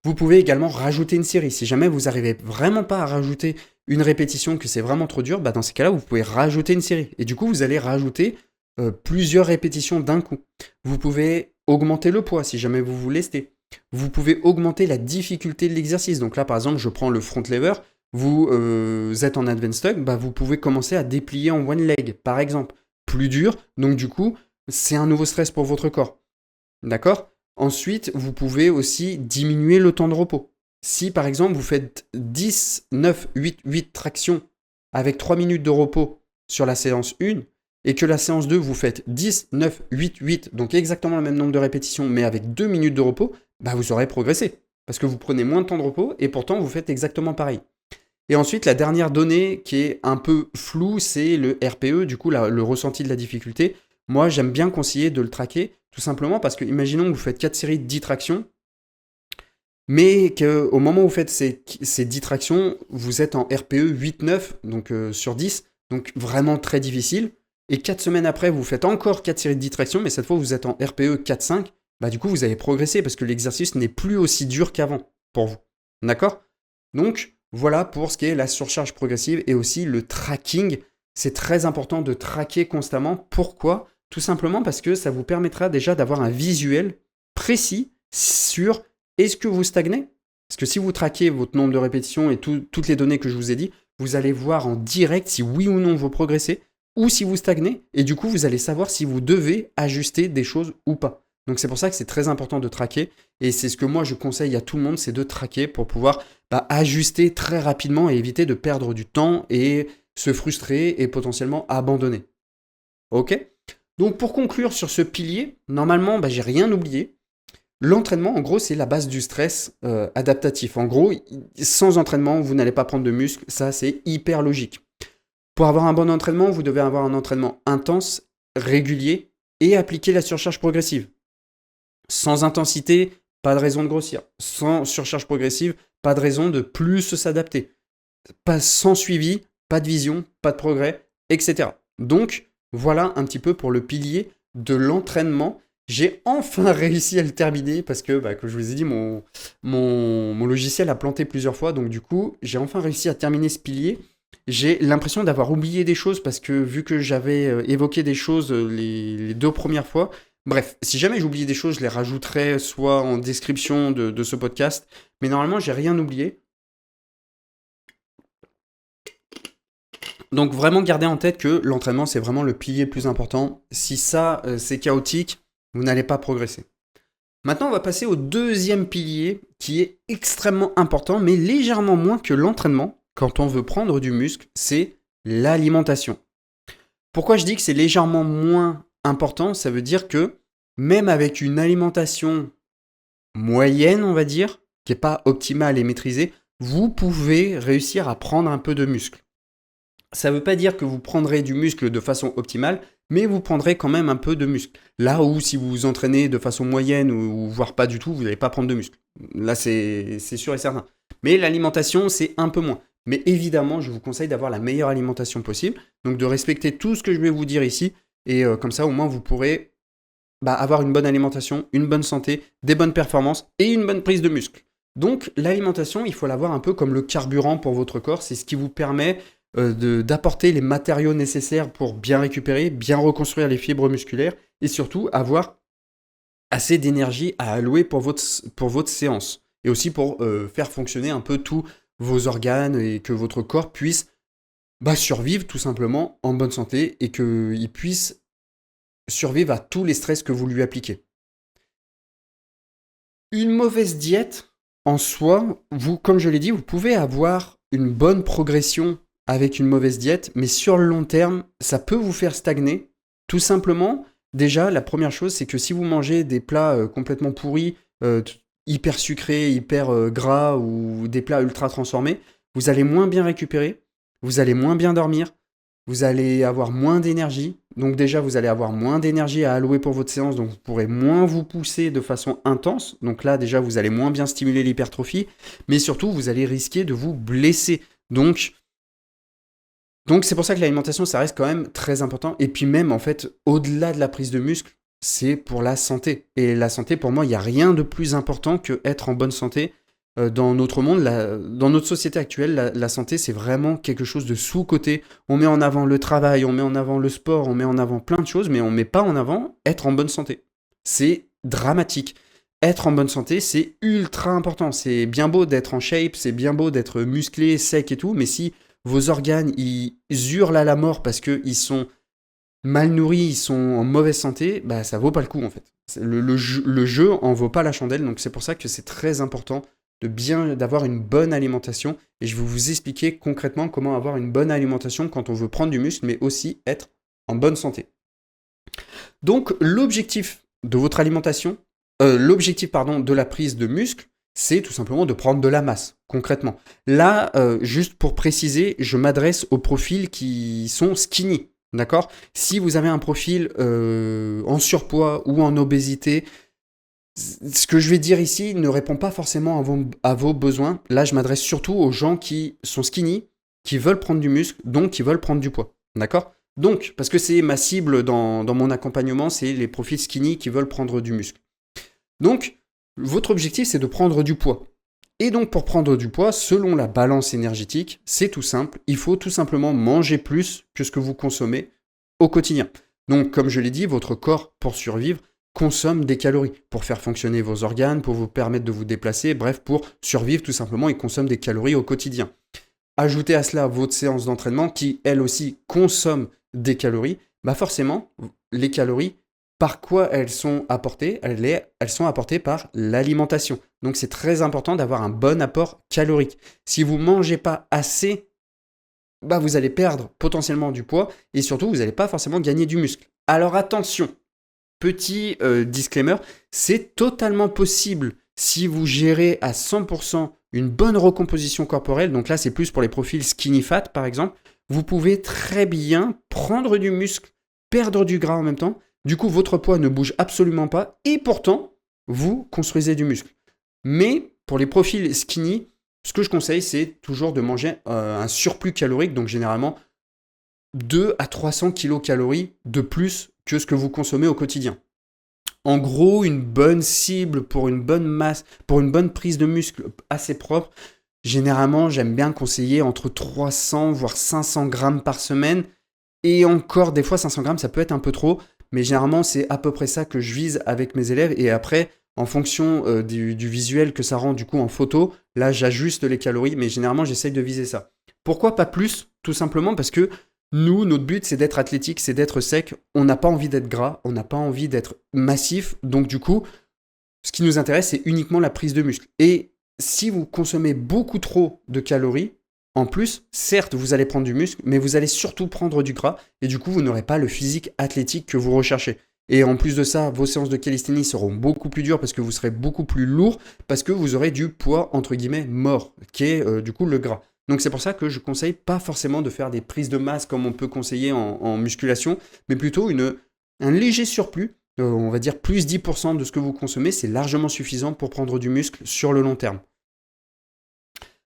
Vous pouvez également rajouter une série. Si jamais vous n'arrivez vraiment pas à rajouter une répétition, que c'est vraiment trop dur, dans ces cas-là, vous pouvez rajouter une série. Et du coup, vous allez rajouter plusieurs répétitions d'un coup. Vous pouvez augmenter le poids si jamais vous vous lestez. Vous pouvez augmenter la difficulté de l'exercice. Donc là, par exemple, je prends le front lever. Vous êtes en advanced tuck, vous pouvez commencer à déplier en one leg, par exemple. Plus dur, donc du coup, c'est un nouveau stress pour votre corps. D'accord ? Ensuite, vous pouvez aussi diminuer le temps de repos. Si par exemple vous faites 10, 9, 8, 8 tractions avec 3 minutes de repos sur la séance 1 et que la séance 2 vous faites 10, 9, 8, 8, donc exactement le même nombre de répétitions mais avec 2 minutes de repos, vous aurez progressé parce que vous prenez moins de temps de repos et pourtant vous faites exactement pareil. Et ensuite, la dernière donnée qui est un peu floue, c'est le RPE, du coup le ressenti de la difficulté. Moi, j'aime bien conseiller de le traquer, tout simplement parce que, imaginons que vous faites 4 séries de 10 tractions, mais qu'au moment où vous faites ces 10 tractions, vous êtes en RPE 8-9, donc sur 10, donc vraiment très difficile. Et 4 semaines après, vous faites encore 4 séries de 10 tractions, mais cette fois, vous êtes en RPE 4-5, du coup, vous avez progressé parce que l'exercice n'est plus aussi dur qu'avant pour vous. D'accord ? Donc, voilà pour ce qui est la surcharge progressive et aussi le tracking. C'est très important de traquer constamment. Pourquoi ? Tout simplement parce que ça vous permettra déjà d'avoir un visuel précis sur est-ce que vous stagnez ? Parce que si vous traquez votre nombre de répétitions et toutes les données que je vous ai dit, vous allez voir en direct si oui ou non vous progressez ou si vous stagnez. Et du coup, vous allez savoir si vous devez ajuster des choses ou pas. Donc c'est pour ça que c'est très important de traquer. Et c'est ce que moi je conseille à tout le monde, c'est de traquer pour pouvoir ajuster très rapidement et éviter de perdre du temps et se frustrer et potentiellement abandonner. Ok ? Donc pour conclure sur ce pilier, normalement, j'ai rien oublié. L'entraînement, en gros, c'est la base du stress adaptatif. En gros, sans entraînement, vous n'allez pas prendre de muscle. Ça, c'est hyper logique. Pour avoir un bon entraînement, vous devez avoir un entraînement intense, régulier et appliquer la surcharge progressive. Sans intensité, pas de raison de grossir. Sans surcharge progressive, pas de raison de plus s'adapter. Pas sans suivi, pas de vision, pas de progrès, etc. Donc, voilà un petit peu pour le pilier de l'entraînement. J'ai enfin réussi à le terminer parce que, comme je vous ai dit, mon logiciel a planté plusieurs fois. Donc, du coup, j'ai enfin réussi à terminer ce pilier. J'ai l'impression d'avoir oublié des choses parce que vu que j'avais évoqué des choses les 2 premières fois, bref, si jamais j'oublie des choses, je les rajouterai soit en description de ce podcast. Mais normalement, j'ai rien oublié. Donc vraiment gardez en tête que l'entraînement, c'est vraiment le pilier le plus important. Si ça, c'est chaotique, vous n'allez pas progresser. Maintenant, on va passer au deuxième pilier qui est extrêmement important, mais légèrement moins que l'entraînement quand on veut prendre du muscle, c'est l'alimentation. Pourquoi je dis que c'est légèrement moins important? Ça veut dire que même avec une alimentation moyenne, on va dire, qui n'est pas optimale et maîtrisée, vous pouvez réussir à prendre un peu de muscle. Ça ne veut pas dire que vous prendrez du muscle de façon optimale, mais vous prendrez quand même un peu de muscle. Là où si vous vous entraînez de façon moyenne ou voire pas du tout, vous n'allez pas prendre de muscle. Là, c'est sûr et certain. Mais l'alimentation, c'est un peu moins. Mais évidemment, je vous conseille d'avoir la meilleure alimentation possible, donc de respecter tout ce que je vais vous dire ici, et comme ça, au moins, vous pourrez avoir une bonne alimentation, une bonne santé, des bonnes performances et une bonne prise de muscle. Donc, l'alimentation, il faut l'avoir un peu comme le carburant pour votre corps. C'est ce qui vous permet d'apporter les matériaux nécessaires pour bien récupérer, bien reconstruire les fibres musculaires et surtout avoir assez d'énergie à allouer pour votre séance et aussi pour faire fonctionner un peu tous vos organes et que votre corps puisse survivre tout simplement en bonne santé et qu'il puisse survivre à tous les stress que vous lui appliquez. Une mauvaise diète, en soi, vous, comme je l'ai dit, vous pouvez avoir une bonne progression avec une mauvaise diète, mais sur le long terme, ça peut vous faire stagner. Tout simplement, déjà, la première chose, c'est que si vous mangez des plats complètement pourris, hyper sucrés, hyper gras ou des plats ultra transformés, vous allez moins bien récupérer, vous allez moins bien dormir, vous allez avoir moins d'énergie. Donc déjà, vous allez avoir moins d'énergie à allouer pour votre séance, donc vous pourrez moins vous pousser de façon intense. Donc là, déjà, vous allez moins bien stimuler l'hypertrophie, mais surtout, vous allez risquer de vous blesser. Donc c'est pour ça que l'alimentation, ça reste quand même très important. Et puis même, en fait, au-delà de la prise de muscle, c'est pour la santé. Et la santé, pour moi, il n'y a rien de plus important que être en bonne santé. Dans notre monde, dans notre société actuelle, la santé, c'est vraiment quelque chose de sous-coté. On met en avant le travail, on met en avant le sport, on met en avant plein de choses, mais on ne met pas en avant être en bonne santé. C'est dramatique. Être en bonne santé, c'est ultra important. C'est bien beau d'être en shape, c'est bien beau d'être musclé, sec et tout, mais si vos organes, ils hurlent à la mort parce qu'ils sont mal nourris, ils sont en mauvaise santé, ça vaut pas le coup en fait. Le jeu en vaut pas la chandelle, donc c'est pour ça que c'est très important d'avoir une bonne alimentation. Et je vais vous expliquer concrètement comment avoir une bonne alimentation quand on veut prendre du muscle, mais aussi être en bonne santé. Donc l'objectif de votre alimentation, de la prise de muscle, c'est tout simplement de prendre de la masse, concrètement. Là, juste pour préciser, je m'adresse aux profils qui sont skinny, d'accord? Si vous avez un profil en surpoids ou en obésité, ce que je vais dire ici ne répond pas forcément à vos besoins. Là, je m'adresse surtout aux gens qui sont skinny, qui veulent prendre du muscle, donc qui veulent prendre du poids, d'accord? Donc, parce que c'est ma cible dans mon accompagnement, c'est les profils skinny qui veulent prendre du muscle. Donc, votre objectif, c'est de prendre du poids. Et donc, pour prendre du poids, selon la balance énergétique, c'est tout simple. Il faut tout simplement manger plus que ce que vous consommez au quotidien. Donc, comme je l'ai dit, votre corps, pour survivre, consomme des calories pour faire fonctionner vos organes, pour vous permettre de vous déplacer, bref, pour survivre tout simplement, il consomme des calories au quotidien. Ajoutez à cela votre séance d'entraînement qui, elle aussi, consomme des calories. Forcément, les calories, par quoi elles sont apportées? Elles sont apportées par l'alimentation. Donc c'est très important d'avoir un bon apport calorique. Si vous ne mangez pas assez, vous allez perdre potentiellement du poids et surtout vous n'allez pas forcément gagner du muscle. Alors attention, Petit disclaimer, c'est totalement possible si vous gérez à 100% une bonne recomposition corporelle. Donc là, c'est plus pour les profils skinny fat, par exemple. Vous pouvez très bien prendre du muscle, perdre du gras en même temps. Du coup, votre poids ne bouge absolument pas et pourtant, vous construisez du muscle. Mais pour les profils skinny, ce que je conseille, c'est toujours de manger un surplus calorique, donc généralement 2 à 300 kilocalories de plus que ce que vous consommez au quotidien. En gros, une bonne cible pour une bonne masse, pour une bonne prise de muscle assez propre, généralement, j'aime bien conseiller entre 300 voire 500 grammes par semaine. Et encore, des fois, 500 grammes, ça peut être un peu trop. Mais généralement, c'est à peu près ça que je vise avec mes élèves. Et après, en fonction du visuel que ça rend du coup en photo, là, j'ajuste les calories. Mais généralement, j'essaye de viser ça. Pourquoi pas plus? Tout simplement parce que nous, notre but, c'est d'être athlétique, c'est d'être sec. On n'a pas envie d'être gras, on n'a pas envie d'être massif. Donc du coup, ce qui nous intéresse, c'est uniquement la prise de muscle. Et si vous consommez beaucoup trop de calories, en plus, certes, vous allez prendre du muscle, mais vous allez surtout prendre du gras. Et du coup, vous n'aurez pas le physique athlétique que vous recherchez. Et en plus de ça, vos séances de calisthénie seront beaucoup plus dures parce que vous serez beaucoup plus lourd, parce que vous aurez du poids, entre guillemets, mort, qui est du coup le gras. Donc c'est pour ça que je conseille pas forcément de faire des prises de masse comme on peut conseiller en musculation, mais plutôt un léger surplus, on va dire plus 10% de ce que vous consommez, c'est largement suffisant pour prendre du muscle sur le long terme.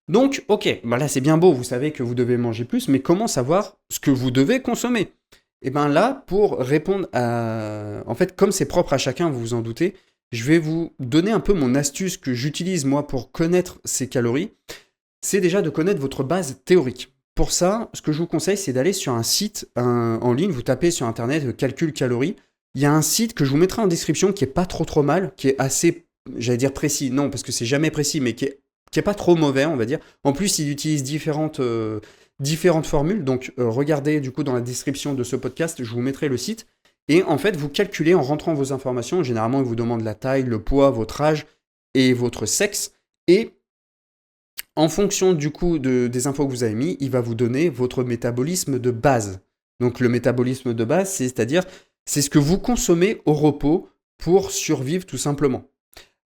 Donc, ok, bah là c'est bien beau, vous savez que vous devez manger plus, mais comment savoir ce que vous devez consommer? Et bien là, pour répondre à... En fait, comme c'est propre à chacun, vous vous en doutez, je vais vous donner un peu mon astuce que j'utilise moi pour connaître ces calories. C'est déjà de connaître votre base théorique. Pour ça, ce que je vous conseille, c'est d'aller sur un site en ligne, vous tapez sur internet calcul calories. Il y a un site que je vous mettrai en description qui est pas trop mal, qui est assez, j'allais dire précis, non parce que c'est jamais précis, mais qui est pas trop mauvais, on va dire. En plus, il utilise différentes formules, donc regardez du coup dans la description de ce podcast, je vous mettrai le site. Et en fait, vous calculez en rentrant vos informations, généralement il vous demande la taille, le poids, votre âge et votre sexe, et en fonction du coup des infos que vous avez mis, il va vous donner votre métabolisme de base. Donc le métabolisme de base, c'est ce que vous consommez au repos pour survivre tout simplement.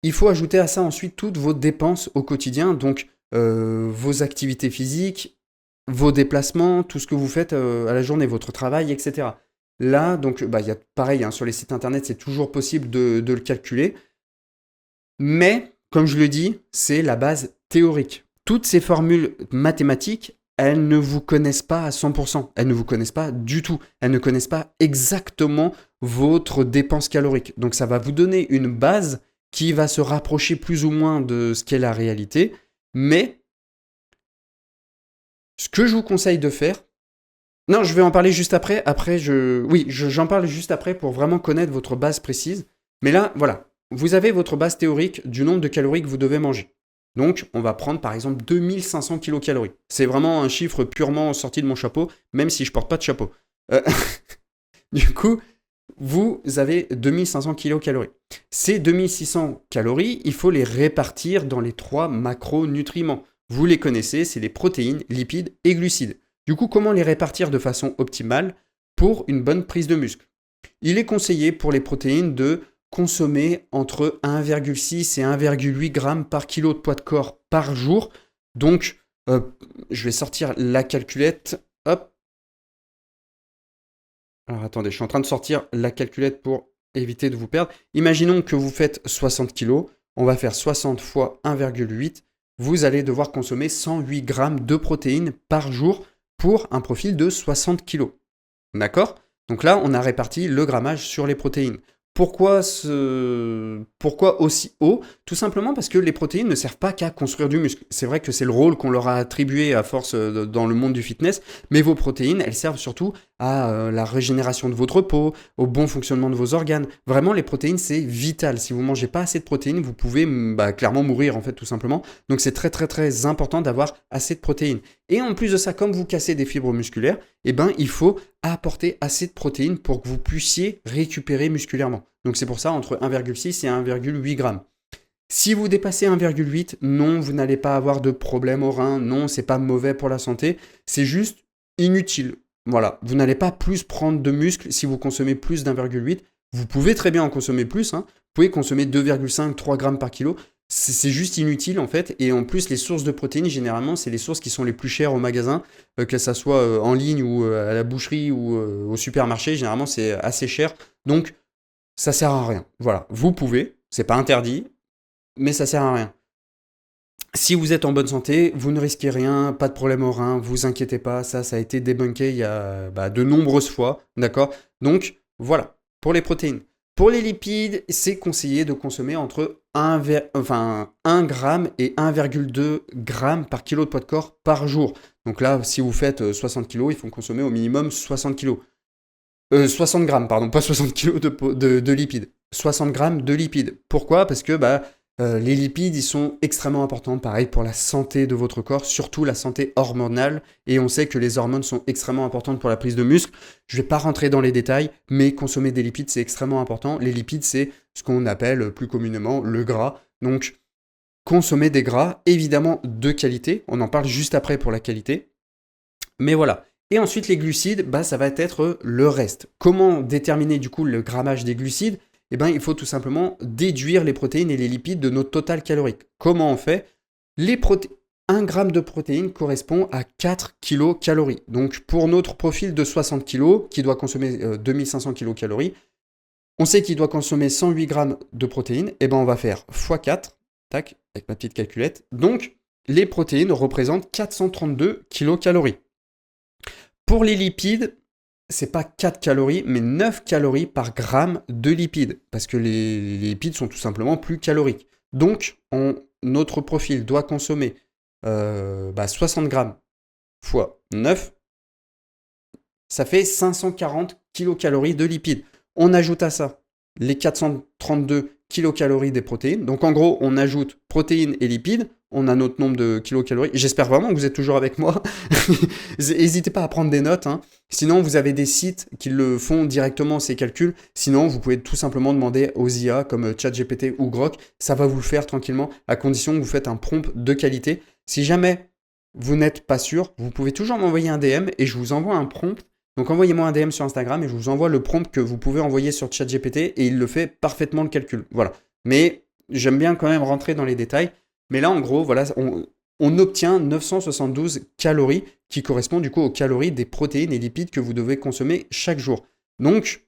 Il faut ajouter à ça ensuite toutes vos dépenses au quotidien, donc vos activités physiques, vos déplacements, tout ce que vous faites à la journée, votre travail, etc. Là, donc, il y a pareil, sur les sites internet, c'est toujours possible de le calculer. Mais, comme je le dis, c'est la base théorique. Toutes ces formules mathématiques, elles ne vous connaissent pas à 100%. Elles ne vous connaissent pas du tout. Elles ne connaissent pas exactement votre dépense calorique. Donc, ça va vous donner une base qui va se rapprocher plus ou moins de ce qu'est la réalité. Mais, ce que je vous conseille de faire... Non, je vais en parler juste après. J'en parle juste après pour vraiment connaître votre base précise. Mais là, voilà. Vous avez votre base théorique du nombre de calories que vous devez manger. Donc, on va prendre par exemple 2500 kilocalories. C'est vraiment un chiffre purement sorti de mon chapeau, même si je porte pas de chapeau. Du coup, vous avez 2500 kilocalories. Ces 2600 calories, il faut les répartir dans les 3 macronutriments. Vous les connaissez, c'est les protéines, lipides et glucides. Du coup, comment les répartir de façon optimale pour une bonne prise de muscle? Il est conseillé pour les protéines de consommer entre 1,6 et 1,8 grammes par kilo de poids de corps par jour. Donc, je vais sortir la calculette. Hop. Alors, attendez, je suis en train de sortir la calculette pour éviter de vous perdre. Imaginons que vous faites 60 kilos. On va faire 60 fois 1,8. Vous allez devoir consommer 108 grammes de protéines par jour pour un profil de 60 kilos. D'accord? Donc là, on a réparti le grammage sur les protéines. Pourquoi aussi haut? Tout simplement parce que les protéines ne servent pas qu'à construire du muscle. C'est vrai que c'est le rôle qu'on leur a attribué à force dans le monde du fitness, mais vos protéines, elles servent surtout à la régénération de votre peau, au bon fonctionnement de vos organes. Vraiment, les protéines, c'est vital. Si vous ne mangez pas assez de protéines, vous pouvez clairement mourir, en fait, tout simplement. Donc, c'est très, très, très important d'avoir assez de protéines. Et en plus de ça, comme vous cassez des fibres musculaires, il faut apporter assez de protéines pour que vous puissiez récupérer musculairement. Donc, c'est pour ça, entre 1,6 et 1,8 grammes. Si vous dépassez 1,8, non, vous n'allez pas avoir de problème au rein. Non, c'est pas mauvais pour la santé. C'est juste inutile. Voilà, vous n'allez pas plus prendre de muscle si vous consommez plus d'1,8. Vous pouvez très bien en consommer plus, hein. Vous pouvez consommer 2,5-3 grammes par kilo. C'est juste inutile en fait. Et en plus, les sources de protéines, généralement, c'est les sources qui sont les plus chères au magasin, que ça soit en ligne ou à la boucherie ou au supermarché. Généralement, c'est assez cher. Donc, ça sert à rien. Voilà, vous pouvez, c'est pas interdit, mais ça sert à rien. Si vous êtes en bonne santé, vous ne risquez rien, pas de problème au rein, vous inquiétez pas, ça a été débunké il y a de nombreuses fois, d'accord? Donc voilà, pour les protéines. Pour les lipides, c'est conseillé de consommer entre 1 gramme et 1,2 g par kilo de poids de corps par jour. Donc là, si vous faites 60 kg, il faut consommer au minimum 60 kg. 60 grammes, pardon, pas 60 kg de lipides. 60 grammes de lipides. Pourquoi? Parce que les lipides, ils sont extrêmement importants, pareil, pour la santé de votre corps, surtout la santé hormonale. Et on sait que les hormones sont extrêmement importantes pour la prise de muscle. Je ne vais pas rentrer dans les détails, mais consommer des lipides, c'est extrêmement important. Les lipides, c'est ce qu'on appelle plus communément le gras. Donc, consommer des gras, évidemment de qualité. On en parle juste après pour la qualité. Mais voilà. Et ensuite, les glucides, ça va être le reste. Comment déterminer du coup le grammage des glucides? Il faut tout simplement déduire les protéines et les lipides de notre total calorique. Comment on fait? 1 gramme de protéines correspond à 4 kilocalories. Donc pour notre profil de 60 kg, qui doit consommer 2500 kilocalories, on sait qu'il doit consommer 108 grammes de protéines, on va faire x4, tac, avec ma petite calculette. Donc les protéines représentent 432 kilocalories. Pour les lipides, c'est pas 4 calories, mais 9 calories par gramme de lipides, parce que les lipides sont tout simplement plus caloriques. Donc, notre profil doit consommer 60 grammes fois 9, ça fait 540 kilocalories de lipides. On ajoute à ça les 432 kilocalories des protéines. Donc, en gros, on ajoute protéines et lipides. On a notre nombre de kilocalories. J'espère vraiment que vous êtes toujours avec moi. N'hésitez pas à prendre des notes, hein. Sinon, vous avez des sites qui le font directement, ces calculs. Sinon, vous pouvez tout simplement demander aux IA comme ChatGPT ou Grok. Ça va vous le faire tranquillement, à condition que vous faites un prompt de qualité. Si jamais vous n'êtes pas sûr, vous pouvez toujours m'envoyer un DM et je vous envoie un prompt. Donc, envoyez-moi un DM sur Instagram et je vous envoie le prompt que vous pouvez envoyer sur ChatGPT et il le fait parfaitement le calcul. Voilà. Mais j'aime bien quand même rentrer dans les détails. Mais là, en gros, voilà, on obtient 972 calories qui correspondent du coup aux calories des protéines et lipides que vous devez consommer chaque jour. Donc,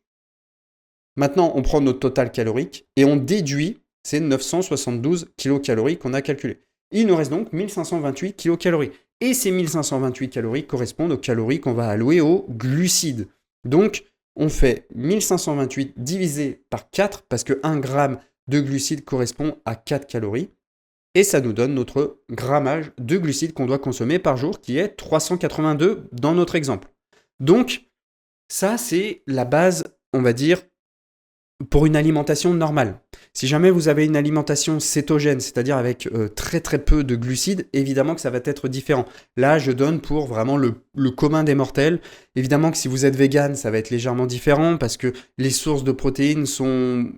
maintenant, on prend notre total calorique et on déduit ces 972 kilocalories qu'on a calculées. Il nous reste donc 1528 kilocalories. Et ces 1528 calories correspondent aux calories qu'on va allouer aux glucides. Donc, on fait 1528 divisé par 4 parce que 1 gramme de glucides correspond à 4 calories. Et ça nous donne notre grammage de glucides qu'on doit consommer par jour, qui est 382 dans notre exemple. Donc, ça, c'est la base, on va dire, pour une alimentation normale. Si jamais vous avez une alimentation cétogène, c'est-à-dire avec très très peu de glucides, évidemment que ça va être différent. Là, je donne pour vraiment le commun des mortels. Évidemment que si vous êtes vegan, ça va être légèrement différent parce que les sources de protéines sont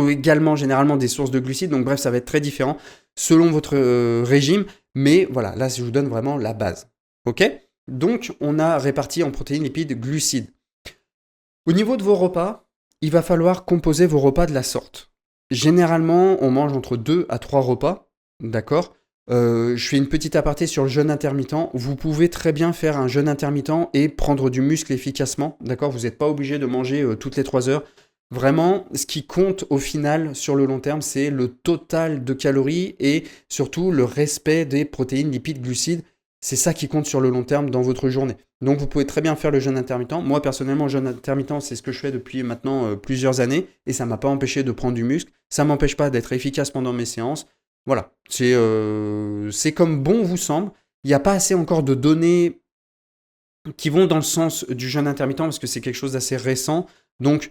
également généralement des sources de glucides. Donc bref, ça va être très différent selon votre régime. Mais voilà, là, je vous donne vraiment la base. Ok ? Donc, on a réparti en protéines, lipides, glucides. Au niveau de vos repas, il va falloir composer vos repas de la sorte. Généralement, on mange entre 2 à 3 repas, d'accord ? Je fais une petite aparté sur le jeûne intermittent. Vous pouvez très bien faire un jeûne intermittent et prendre du muscle efficacement, d'accord ? Vous n'êtes pas obligé de manger toutes les 3 heures. Vraiment, ce qui compte au final sur le long terme, c'est le total de calories et surtout le respect des protéines, lipides, glucides. C'est ça qui compte sur le long terme dans votre journée. Donc vous pouvez très bien faire le jeûne intermittent. Moi personnellement, le jeûne intermittent, c'est ce que je fais depuis maintenant plusieurs années et ça ne m'a pas empêché de prendre du muscle. Ça ne m'empêche pas d'être efficace pendant mes séances. Voilà, c'est comme bon vous semble. Il n'y a pas assez encore de données qui vont dans le sens du jeûne intermittent parce que c'est quelque chose d'assez récent. Donc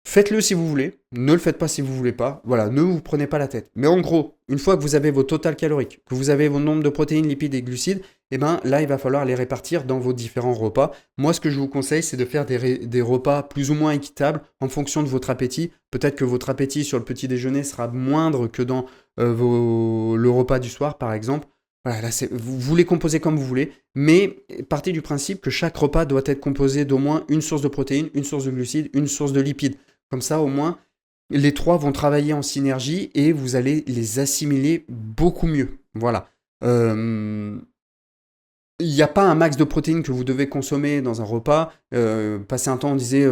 faites-le si vous voulez, ne le faites pas si vous ne voulez pas. Voilà, ne vous prenez pas la tête. Mais en gros, une fois que vous avez vos totales caloriques, que vous avez vos nombres de protéines, lipides et glucides, là, il va falloir les répartir dans vos différents repas. Moi, ce que je vous conseille, c'est de faire des repas plus ou moins équitables en fonction de votre appétit. Peut-être que votre appétit sur le petit déjeuner sera moindre que dans le repas du soir, par exemple. Voilà, là, vous les composez comme vous voulez, mais partez du principe que chaque repas doit être composé d'au moins une source de protéines, une source de glucides, une source de lipides. Comme ça, au moins, les trois vont travailler en synergie et vous allez les assimiler beaucoup mieux. Voilà. Il n'y a pas un max de protéines que vous devez consommer dans un repas. Passer un temps, on disait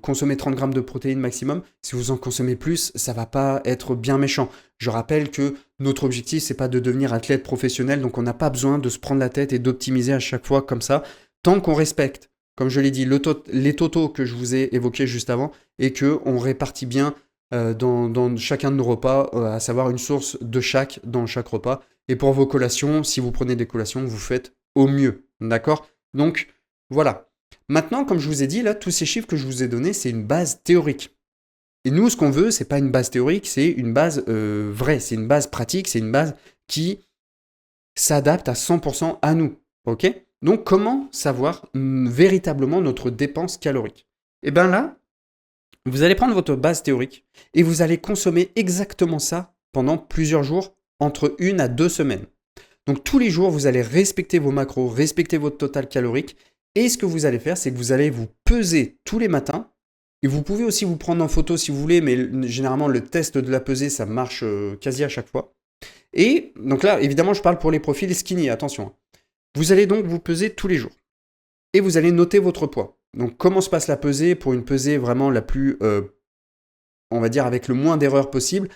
consommer 30 grammes de protéines maximum. Si vous en consommez plus, ça va pas être bien méchant. Je rappelle que notre objectif, c'est pas de devenir athlète professionnel, donc on n'a pas besoin de se prendre la tête et d'optimiser à chaque fois comme ça. Tant qu'on respecte, comme je l'ai dit, les totaux que je vous ai évoqués juste avant et qu'on répartit bien dans chacun de nos repas, à savoir une source de chaque dans chaque repas. Et pour vos collations, si vous prenez des collations, vous faites au mieux, d'accord? Donc, voilà. Maintenant, comme je vous ai dit, là, tous ces chiffres que je vous ai donnés, c'est une base théorique. Et nous, ce qu'on veut, c'est pas une base théorique, c'est une base vraie, c'est une base pratique, c'est une base qui s'adapte à 100% à nous, ok? Donc, comment savoir véritablement notre dépense calorique? Eh bien là, vous allez prendre votre base théorique et vous allez consommer exactement ça pendant plusieurs jours, entre 1 à 2 semaines. Donc tous les jours, vous allez respecter vos macros, respecter votre total calorique. Et ce que vous allez faire, c'est que vous allez vous peser tous les matins. Et vous pouvez aussi vous prendre en photo si vous voulez, mais généralement le test de la pesée, ça marche quasi à chaque fois. Et donc là, évidemment, je parle pour les profils skinny, attention. Vous allez donc vous peser tous les jours. Et vous allez noter votre poids. Donc comment se passe la pesée pour une pesée vraiment la plus, on va dire, avec le moins d'erreurs possible.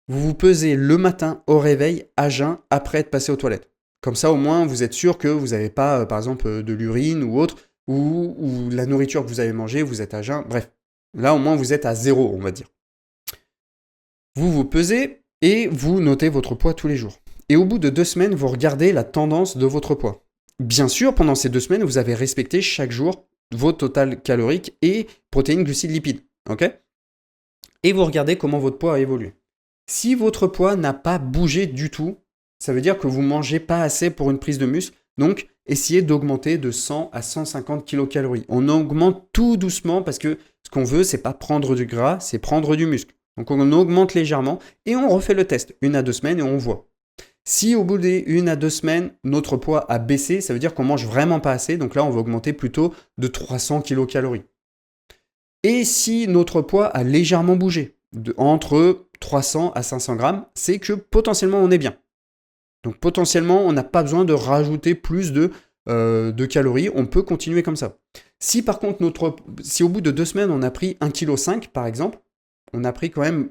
Vous vous pesez le matin au réveil, à jeun, après être passé aux toilettes. Comme ça, au moins, vous êtes sûr que vous n'avez pas, par exemple, de l'urine ou autre, ou la nourriture que vous avez mangée, vous êtes à jeun. Bref, là, au moins, vous êtes à zéro, on va dire. Vous vous pesez et vous notez votre poids tous les jours. Et au bout de 2 semaines, vous regardez la tendance de votre poids. Bien sûr, pendant ces 2 semaines, vous avez respecté chaque jour vos total caloriques et protéines, glucides, lipides. Ok? Et vous regardez comment votre poids a évolué. Si votre poids n'a pas bougé du tout, ça veut dire que vous ne mangez pas assez pour une prise de muscle. Donc, essayez d'augmenter de 100 à 150 kilocalories. On augmente tout doucement parce que ce qu'on veut, c'est pas prendre du gras, c'est prendre du muscle. Donc, on augmente légèrement et on refait le test 1 à 2 semaines et on voit. Si au bout des 1 à 2 semaines, notre poids a baissé, ça veut dire qu'on mange vraiment pas assez. Donc là, on va augmenter plutôt de 300 kilocalories. Et si notre poids a légèrement bougé, entre 300 à 500 grammes, c'est que potentiellement on est bien. Donc potentiellement, on n'a pas besoin de rajouter plus de calories, on peut continuer comme ça. Si par contre, si au bout de 2 semaines, on a pris 1,5 kg par exemple, on a pris quand même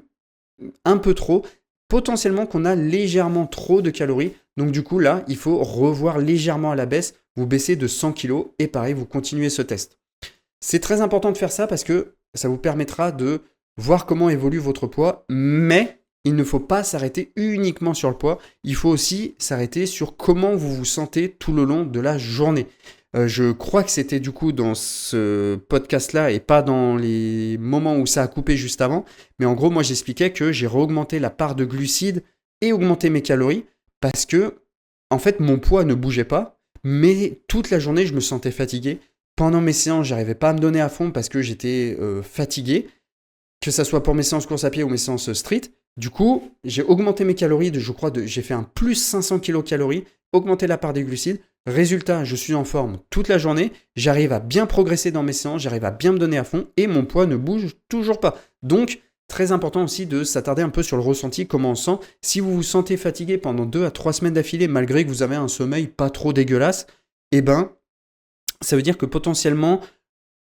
un peu trop, potentiellement qu'on a légèrement trop de calories. Donc du coup, là, il faut revoir légèrement à la baisse, vous baissez de 100 kg et pareil, vous continuez ce test. C'est très important de faire ça parce que ça vous permettra de voir comment évolue votre poids, mais il ne faut pas s'arrêter uniquement sur le poids, il faut aussi s'arrêter sur comment vous vous sentez tout le long de la journée. Je crois que c'était du coup dans ce podcast-là et pas dans les moments où ça a coupé juste avant, mais en gros, moi j'expliquais que j'ai réaugmenté la part de glucides et augmenté mes calories parce que, en fait, mon poids ne bougeait pas, mais toute la journée, je me sentais fatigué. Pendant mes séances, j'arrivais pas à me donner à fond parce que j'étais fatigué, que ça soit pour mes séances course à pied ou mes séances street. Du coup, j'ai augmenté mes calories, j'ai fait un plus 500 kilocalories, augmenté la part des glucides. Résultat, je suis en forme toute la journée, j'arrive à bien progresser dans mes séances, j'arrive à bien me donner à fond et mon poids ne bouge toujours pas. Donc, très important aussi de s'attarder un peu sur le ressenti, comment on sent. Si vous vous sentez fatigué pendant 2 à 3 semaines d'affilée, malgré que vous avez un sommeil pas trop dégueulasse, eh ben, ça veut dire que potentiellement,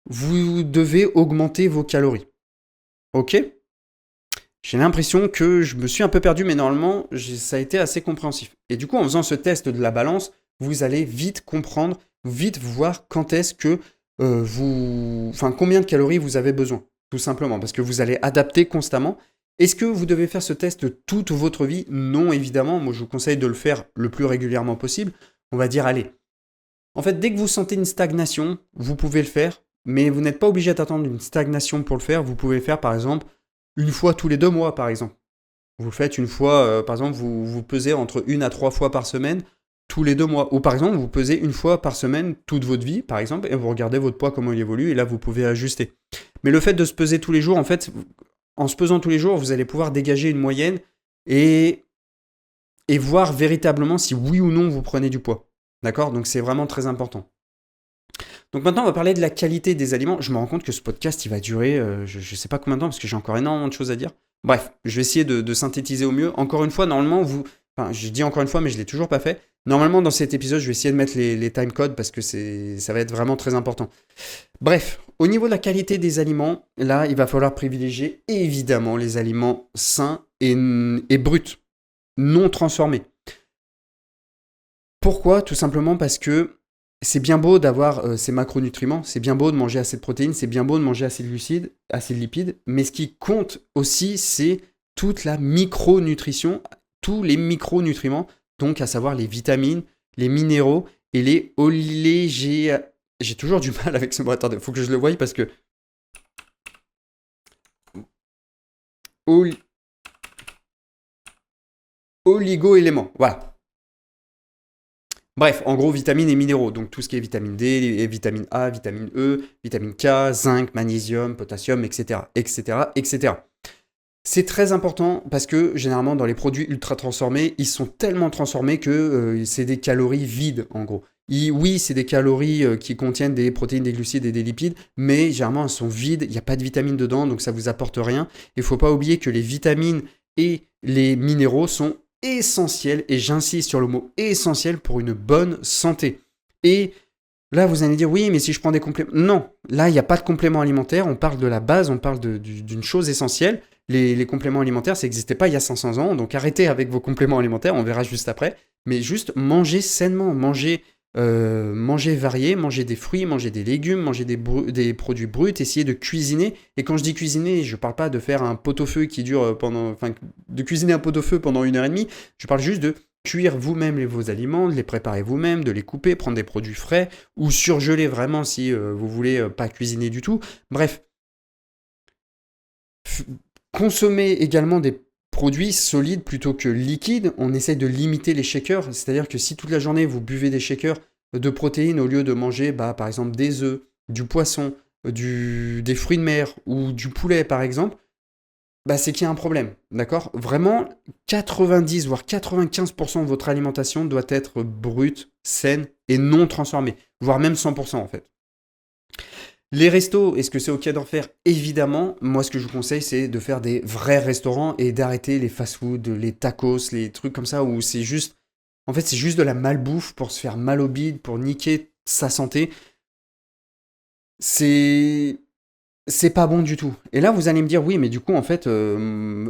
vous devez augmenter vos calories. Ok? J'ai l'impression que je me suis un peu perdu, mais normalement, ça a été assez compréhensif. Et du coup, en faisant ce test de la balance, vous allez vite comprendre, vite voir quand est-ce que combien de calories vous avez besoin, tout simplement, parce que vous allez adapter constamment. Est-ce que vous devez faire ce test toute votre vie? Non, évidemment. Moi, je vous conseille de le faire le plus régulièrement possible. On va dire, allez. En fait, dès que vous sentez une stagnation, vous pouvez le faire, mais vous n'êtes pas obligé d'attendre une stagnation pour le faire. Vous pouvez le faire, par exemple, une fois tous les 2 mois, par exemple. Vous le faites une fois, par exemple, vous pesez entre 1 à 3 fois par semaine, tous les 2 mois. Ou par exemple, vous pesez une fois par semaine toute votre vie, par exemple, et vous regardez votre poids, comment il évolue, et là, vous pouvez ajuster. Mais le fait de se peser tous les jours, en fait, en se pesant tous les jours, vous allez pouvoir dégager une moyenne, et et voir véritablement si oui ou non vous prenez du poids. D'accord? Donc c'est vraiment très important. Donc maintenant, on va parler de la qualité des aliments. Je me rends compte que ce podcast, il va durer, je ne sais pas combien de temps, parce que j'ai encore énormément de choses à dire. Bref, je vais essayer de synthétiser au mieux. Encore une fois, normalement, enfin, je dis encore une fois, mais je ne l'ai toujours pas fait. Normalement, dans cet épisode, je vais essayer de mettre les time codes parce que ça va être vraiment très important. Bref, au niveau de la qualité des aliments, là, il va falloir privilégier évidemment les aliments sains et bruts, non transformés. Pourquoi? Tout simplement parce que c'est bien beau d'avoir ces macronutriments, c'est bien beau de manger assez de protéines, c'est bien beau de manger assez de glucides, assez de lipides, mais ce qui compte aussi, c'est toute la micronutrition, tous les micronutriments, donc à savoir les vitamines, les minéraux et les olégéa... J'ai toujours du mal avec ce mot, attendez, il faut que je le voie parce que... Oligo-éléments, voilà. Bref, en gros, vitamines et minéraux, donc tout ce qui est vitamine D, vitamine A, vitamine E, vitamine K, zinc, magnésium, potassium, etc., etc., etc. C'est très important parce que généralement dans les produits ultra transformés, ils sont tellement transformés que c'est des calories vides en gros. Oui, c'est des calories qui contiennent des protéines, des glucides et des lipides, mais généralement elles sont vides, il n'y a pas de vitamines dedans, donc ça vous apporte rien. Il ne faut pas oublier que les vitamines et les minéraux sont essentiels, et j'insiste sur le mot essentiel pour une bonne santé. Et là, vous allez dire, oui, mais si je prends des compléments... Non, là, il n'y a pas de compléments alimentaires, on parle de la base, on parle d'une chose essentielle. Les compléments alimentaires, ça n'existait pas il y a 500 ans, donc arrêtez avec vos compléments alimentaires, on verra juste après. Mais juste mangez sainement, mangez varié, mangez des fruits, mangez des légumes, mangez des produits bruts, essayez de cuisiner. Et quand je dis cuisiner, je ne parle pas de faire un pot-au-feu qui dure de cuisiner un pot-au-feu pendant 1h30, je parle juste de cuire vous-même vos aliments, de les préparer vous-même, de les couper, prendre des produits frais, ou surgeler vraiment si vous voulez pas cuisiner du tout. Bref, consommer également des produits solides plutôt que liquides. On essaye de limiter les shakers, c'est-à-dire que si toute la journée vous buvez des shakers de protéines au lieu de manger par exemple des œufs, du poisson, des fruits de mer ou du poulet par exemple, c'est qu'il y a un problème, d'accord? Vraiment, 90 voire 95% de votre alimentation doit être brute, saine et non transformée, voire même 100% en fait. Les restos, est-ce que c'est ok d'en faire? Évidemment, moi ce que je vous conseille c'est de faire des vrais restaurants et d'arrêter les fast-food, les tacos, les trucs comme ça où c'est juste... En fait c'est juste de la malbouffe pour se faire mal au bide, pour niquer sa santé. C'est pas bon du tout. Et là, vous allez me dire, oui, mais du coup, en fait,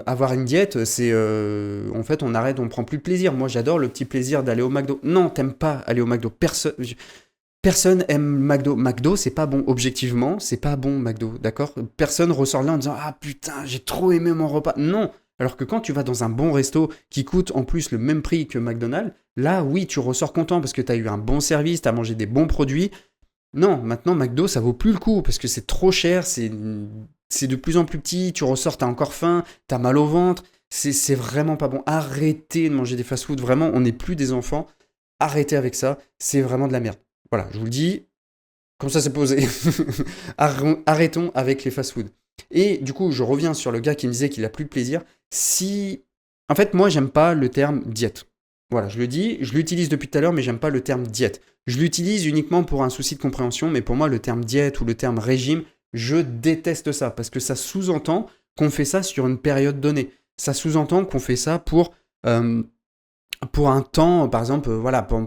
avoir une diète, c'est... en fait, on arrête, on prend plus de plaisir. Moi, j'adore le petit plaisir d'aller au McDo. Non, t'aimes pas aller au McDo. Personne aime McDo. McDo, c'est pas bon. Objectivement, c'est pas bon, McDo, d'accord? Personne ressort là en disant, ah putain, j'ai trop aimé mon repas. Non. Alors que quand tu vas dans un bon resto qui coûte en plus le même prix que McDonald's, là, oui, tu ressors content parce que t'as eu un bon service, t'as mangé des bons produits. Non, maintenant McDo ça vaut plus le coup parce que c'est trop cher, c'est de plus en plus petit, tu ressors, t'as encore faim, t'as mal au ventre, c'est vraiment pas bon. Arrêtez de manger des fast-food, vraiment, on n'est plus des enfants, arrêtez avec ça, c'est vraiment de la merde. Voilà, je vous le dis, comme ça c'est posé. Arrêtons avec les fast-food. Et du coup, je reviens sur le gars qui me disait qu'il a plus de plaisir. En fait, moi, j'aime pas le terme diète. Voilà, je le dis, je l'utilise depuis tout à l'heure, mais j'aime pas le terme diète. Je l'utilise uniquement pour un souci de compréhension, mais pour moi, le terme diète ou le terme régime, je déteste ça, parce que ça sous-entend qu'on fait ça sur une période donnée. Ça sous-entend qu'on fait ça pour un temps, par exemple,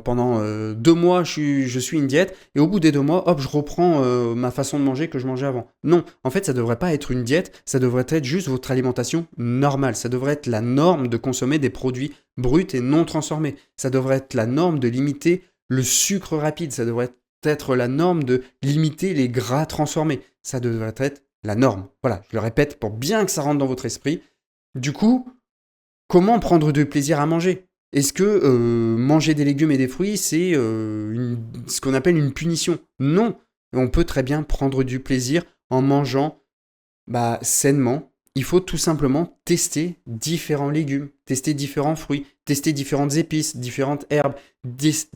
pendant 2 mois, je suis une diète, et au bout des 2 mois, hop, je reprends ma façon de manger que je mangeais avant. Non, en fait, ça devrait pas être une diète, ça devrait être juste votre alimentation normale. Ça devrait être la norme de consommer des produits bruts et non transformés. Ça devrait être la norme de limiter le sucre rapide. Ça devrait être la norme de limiter les gras transformés. Ça devrait être la norme. Voilà, je le répète pour bien que ça rentre dans votre esprit. Du coup, comment prendre du plaisir à manger ? Est-ce que manger des légumes et des fruits, c'est ce qu'on appelle une punition? Non, on peut très bien prendre du plaisir en mangeant sainement. Il faut tout simplement tester différents légumes, tester différents fruits, tester différentes épices, différentes herbes,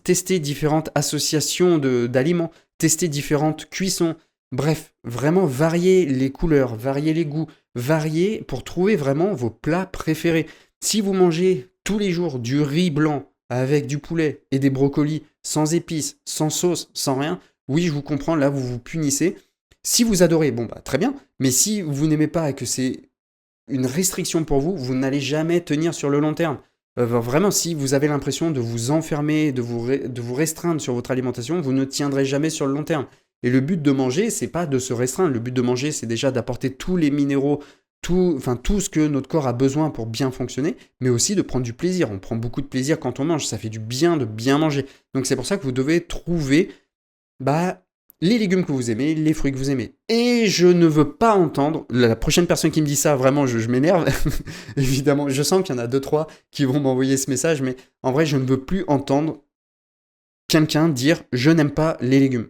tester différentes associations d'aliments, tester différentes cuissons. Bref, vraiment varier les couleurs, varier les goûts, varier pour trouver vraiment vos plats préférés. Si vous mangez tous les jours du riz blanc avec du poulet et des brocolis, sans épices, sans sauce, sans rien, oui, je vous comprends, là, vous vous punissez. Si vous adorez, bon, bah, très bien. Mais si vous n'aimez pas et que c'est une restriction pour vous, vous n'allez jamais tenir sur le long terme. Vraiment, si vous avez l'impression de vous enfermer, de vous restreindre sur votre alimentation, vous ne tiendrez jamais sur le long terme. Et le but de manger, c'est pas de se restreindre. Le but de manger, c'est déjà d'apporter tous les minéraux, tout ce que notre corps a besoin pour bien fonctionner, mais aussi de prendre du plaisir. On prend beaucoup de plaisir quand on mange. Ça fait du bien de bien manger. Donc c'est pour ça que vous devez trouver les légumes que vous aimez, les fruits que vous aimez. Et je ne veux pas entendre, la prochaine personne qui me dit ça, vraiment, je m'énerve. Évidemment, je sens qu'il y en a 2-3 qui vont m'envoyer ce message, mais en vrai, je ne veux plus entendre quelqu'un dire « je n'aime pas les légumes ».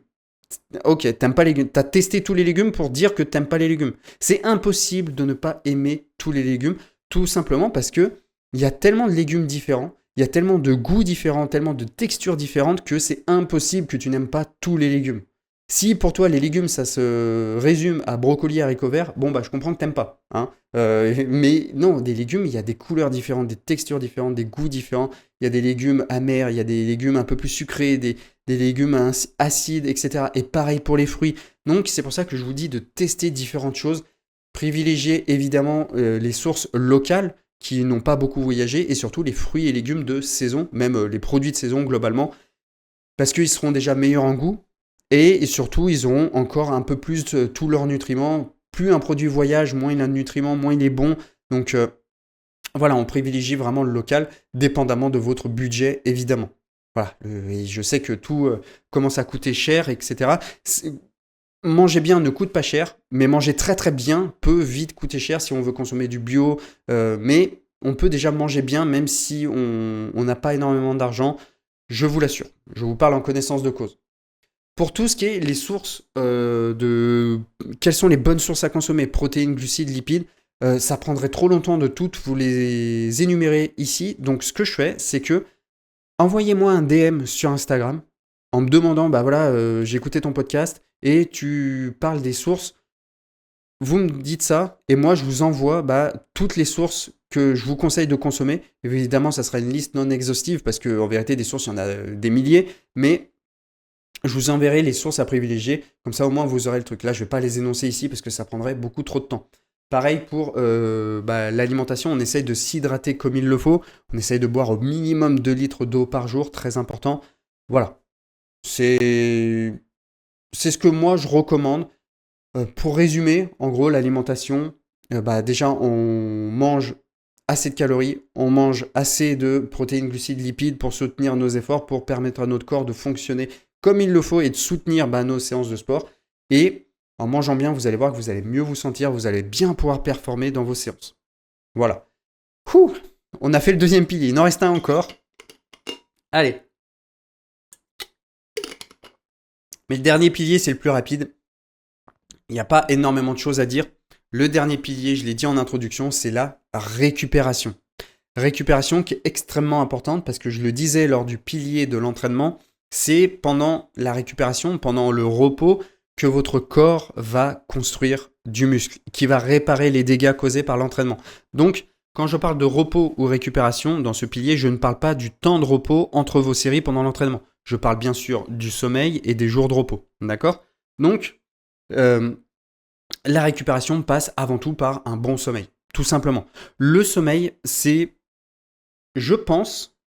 Ok, t'aimes pas les légumes. T'as testé tous les légumes pour dire que t'aimes pas les légumes. C'est impossible de ne pas aimer tous les légumes, tout simplement parce que il y a tellement de légumes différents, il y a tellement de goûts différents, tellement de textures différentes que c'est impossible que tu n'aimes pas tous les légumes. Si pour toi les légumes ça se résume à brocoli, haricots verts, bon bah je comprends que t'aimes pas, hein. Mais non, des légumes, il y a des couleurs différentes, des textures différentes, des goûts différents. Il y a des légumes amers, il y a des légumes un peu plus sucrés, des légumes acides, etc. Et pareil pour les fruits. Donc c'est pour ça que je vous dis de tester différentes choses. Privilégier évidemment les sources locales qui n'ont pas beaucoup voyagé et surtout les fruits et légumes de saison, même les produits de saison globalement, parce qu'ils seront déjà meilleurs en goût et surtout ils auront encore un peu plus tous leurs nutriments. Plus un produit voyage, moins il a de nutriments, moins il est bon. Donc voilà, on privilégie vraiment le local, dépendamment de votre budget évidemment. Voilà, et je sais que tout commence à coûter cher, etc. Manger bien ne coûte pas cher, mais manger très très bien peut vite coûter cher si on veut consommer du bio. Mais on peut déjà manger bien même si on n'a pas énormément d'argent, je vous l'assure. Je vous parle en connaissance de cause. Pour tout ce qui est les sources quelles sont les bonnes sources à consommer, protéines, glucides, lipides, ça prendrait trop longtemps de toutes vous les énumérer ici. Donc ce que je fais, c'est que envoyez-moi un DM sur Instagram en me demandant, bah voilà, j'ai écouté ton podcast et tu parles des sources. Vous me dites ça et moi je vous envoie toutes les sources que je vous conseille de consommer. Évidemment, ça sera une liste non exhaustive parce qu'en vérité, des sources, il y en a des milliers, mais je vous enverrai les sources à privilégier. Comme ça, au moins, vous aurez le truc. Là, je ne vais pas les énoncer ici parce que ça prendrait beaucoup trop de temps. Pareil pour l'alimentation, on essaye de s'hydrater comme il le faut. On essaye de boire au minimum 2 litres d'eau par jour, très important. Voilà. C'est ce que moi, je recommande. Pour résumer, en gros, l'alimentation, déjà, on mange assez de calories, on mange assez de protéines, glucides, lipides pour soutenir nos efforts, pour permettre à notre corps de fonctionner comme il le faut et de soutenir nos séances de sport. Et en mangeant bien, vous allez voir que vous allez mieux vous sentir, vous allez bien pouvoir performer dans vos séances. Voilà. On a fait le deuxième pilier, il en reste un encore. Allez. Mais le dernier pilier, c'est le plus rapide. Il n'y a pas énormément de choses à dire. Le dernier pilier, je l'ai dit en introduction, c'est la récupération. Récupération qui est extrêmement importante parce que je le disais lors du pilier de l'entraînement, c'est pendant la récupération, pendant le repos, que votre corps va construire du muscle, qui va réparer les dégâts causés par l'entraînement. Donc, quand je parle de repos ou récupération, dans ce pilier, je ne parle pas du temps de repos entre vos séries pendant l'entraînement. Je parle bien sûr du sommeil et des jours de repos. D'accord ? Donc, la récupération passe avant tout par un bon sommeil, tout simplement. Le sommeil, c'est, je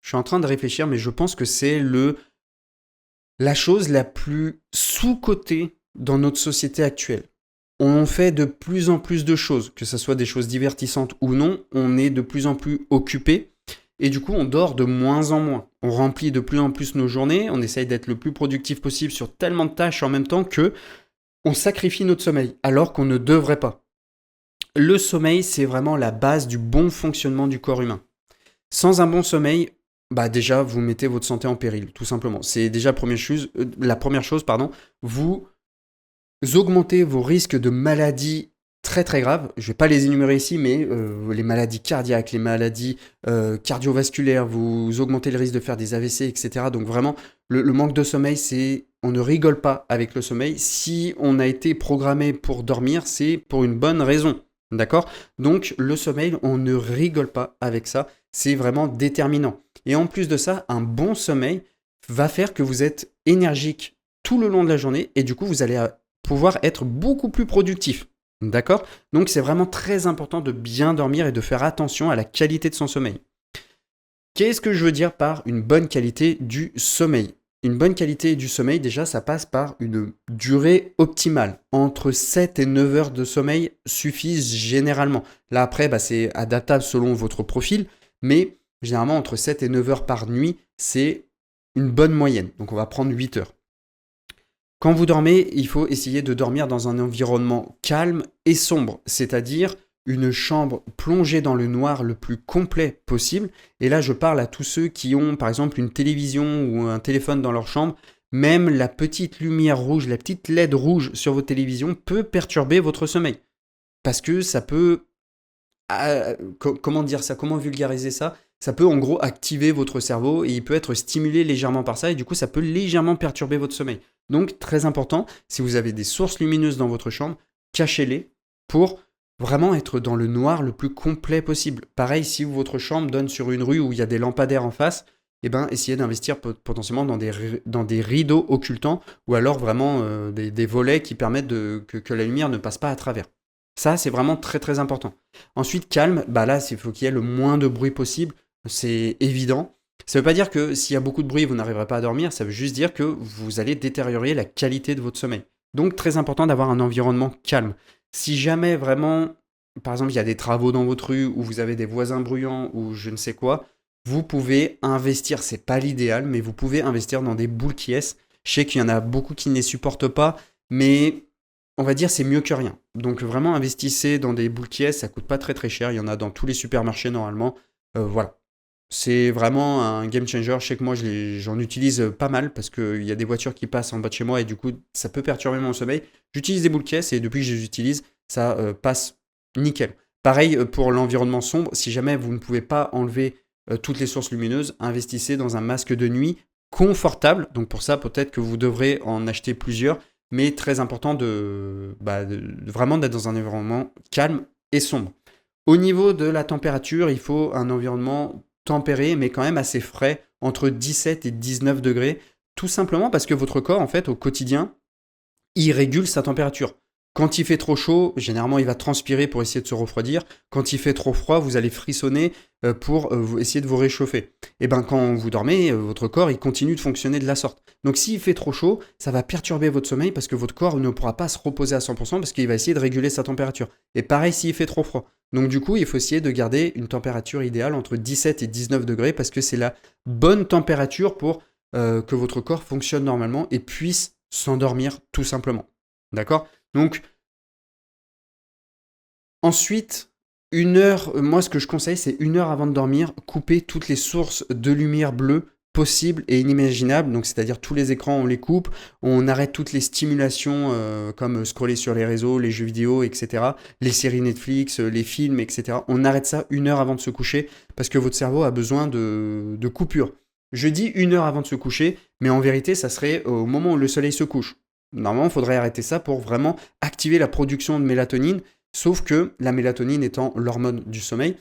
suis en train de réfléchir, mais je pense que c'est la chose la plus sous-cotée dans notre société actuelle. On fait de plus en plus de choses, que ce soit des choses divertissantes ou non, on est de plus en plus occupé et du coup on dort de moins en moins. On remplit de plus en plus nos journées, on essaye d'être le plus productif possible sur tellement de tâches en même temps que on sacrifie notre sommeil alors qu'on ne devrait pas. Le sommeil, c'est vraiment la base du bon fonctionnement du corps humain. Sans un bon sommeil, déjà, vous mettez votre santé en péril, tout simplement. C'est déjà la première chose, vous augmentez vos risques de maladies très très graves. Je ne vais pas les énumérer ici, mais les maladies cardiaques, les maladies cardiovasculaires, vous augmentez le risque de faire des AVC, etc. Donc vraiment, le manque de sommeil, on ne rigole pas avec le sommeil. Si on a été programmé pour dormir, c'est pour une bonne raison. D'accord ? Donc le sommeil, on ne rigole pas avec ça. c'est vraiment déterminant. Et en plus de ça, un bon sommeil va faire que vous êtes énergique tout le long de la journée et du coup, vous allez pouvoir être beaucoup plus productif. D'accord? Donc, c'est vraiment très important de bien dormir et de faire attention à la qualité de son sommeil. Qu'est-ce que je veux dire par une bonne qualité du sommeil? Une bonne qualité du sommeil, déjà, ça passe par une durée optimale. Entre 7 et 9 heures de sommeil suffisent généralement. Là, après, c'est adaptable selon votre profil, mais généralement, entre 7 et 9 heures par nuit, c'est une bonne moyenne. Donc, on va prendre 8 heures. Quand vous dormez, il faut essayer de dormir dans un environnement calme et sombre, c'est-à-dire une chambre plongée dans le noir le plus complet possible. Et là, je parle à tous ceux qui ont, par exemple, une télévision ou un téléphone dans leur chambre. Même la petite lumière rouge, la petite LED rouge sur votre télévision peut perturber votre sommeil. Parce que ça peut... comment dire ça? Comment vulgariser ça? Ça peut en gros activer votre cerveau et il peut être stimulé légèrement par ça et du coup, ça peut légèrement perturber votre sommeil. Donc, très important, si vous avez des sources lumineuses dans votre chambre, cachez-les pour vraiment être dans le noir le plus complet possible. Pareil, si votre chambre donne sur une rue où il y a des lampadaires en face, essayez d'investir potentiellement dans des rideaux occultants ou alors vraiment des volets qui permettent que la lumière ne passe pas à travers. Ça, c'est vraiment très très important. Ensuite, calme, là, il faut qu'il y ait le moins de bruit possible, c'est évident. Ça ne veut pas dire que s'il y a beaucoup de bruit, vous n'arriverez pas à dormir, ça veut juste dire que vous allez détériorer la qualité de votre sommeil. Donc, très important d'avoir un environnement calme. Si jamais vraiment, par exemple, il y a des travaux dans votre rue ou vous avez des voisins bruyants ou je ne sais quoi, vous pouvez investir, c'est pas l'idéal, mais vous pouvez investir dans des boules qui est. Je sais qu'il y en a beaucoup qui ne les supportent pas, mais on va dire c'est mieux que rien. Donc vraiment investissez dans des boules qui est, ça coûte pas très très cher, il y en a dans tous les supermarchés normalement. Voilà. C'est vraiment un game changer. Je sais que moi, j'en utilise pas mal parce qu'il y a des voitures qui passent en bas de chez moi et du coup, ça peut perturber mon sommeil. J'utilise des boules caisses et depuis que je les utilise, ça passe nickel. Pareil pour l'environnement sombre. Si jamais vous ne pouvez pas enlever toutes les sources lumineuses, investissez dans un masque de nuit confortable. Donc pour ça, peut-être que vous devrez en acheter plusieurs, mais très important de vraiment d'être dans un environnement calme et sombre. Au niveau de la température, il faut un environnement tempéré, mais quand même assez frais, entre 17 et 19 degrés, tout simplement parce que votre corps, en fait, au quotidien, il régule sa température. Quand il fait trop chaud, généralement, il va transpirer pour essayer de se refroidir. Quand il fait trop froid, vous allez frissonner pour essayer de vous réchauffer. Et quand vous dormez, votre corps, il continue de fonctionner de la sorte. Donc, s'il fait trop chaud, ça va perturber votre sommeil parce que votre corps ne pourra pas se reposer à 100% parce qu'il va essayer de réguler sa température. Et pareil s'il fait trop froid. Donc, du coup, il faut essayer de garder une température idéale entre 17 et 19 degrés parce que c'est la bonne température pour que votre corps fonctionne normalement et puisse s'endormir tout simplement. D'accord? Donc, ensuite, moi ce que je conseille, c'est 1 heure avant de dormir, couper toutes les sources de lumière bleue possibles et inimaginables. Donc, c'est-à-dire tous les écrans, on les coupe, on arrête toutes les stimulations comme scroller sur les réseaux, les jeux vidéo, etc. Les séries Netflix, les films, etc. On arrête ça 1 heure avant de se coucher parce que votre cerveau a besoin de coupure. Je dis 1 heure avant de se coucher, mais en vérité, ça serait au moment où le soleil se couche. Normalement, il faudrait arrêter ça pour vraiment activer la production de mélatonine, sauf que la mélatonine étant l'hormone du sommeil,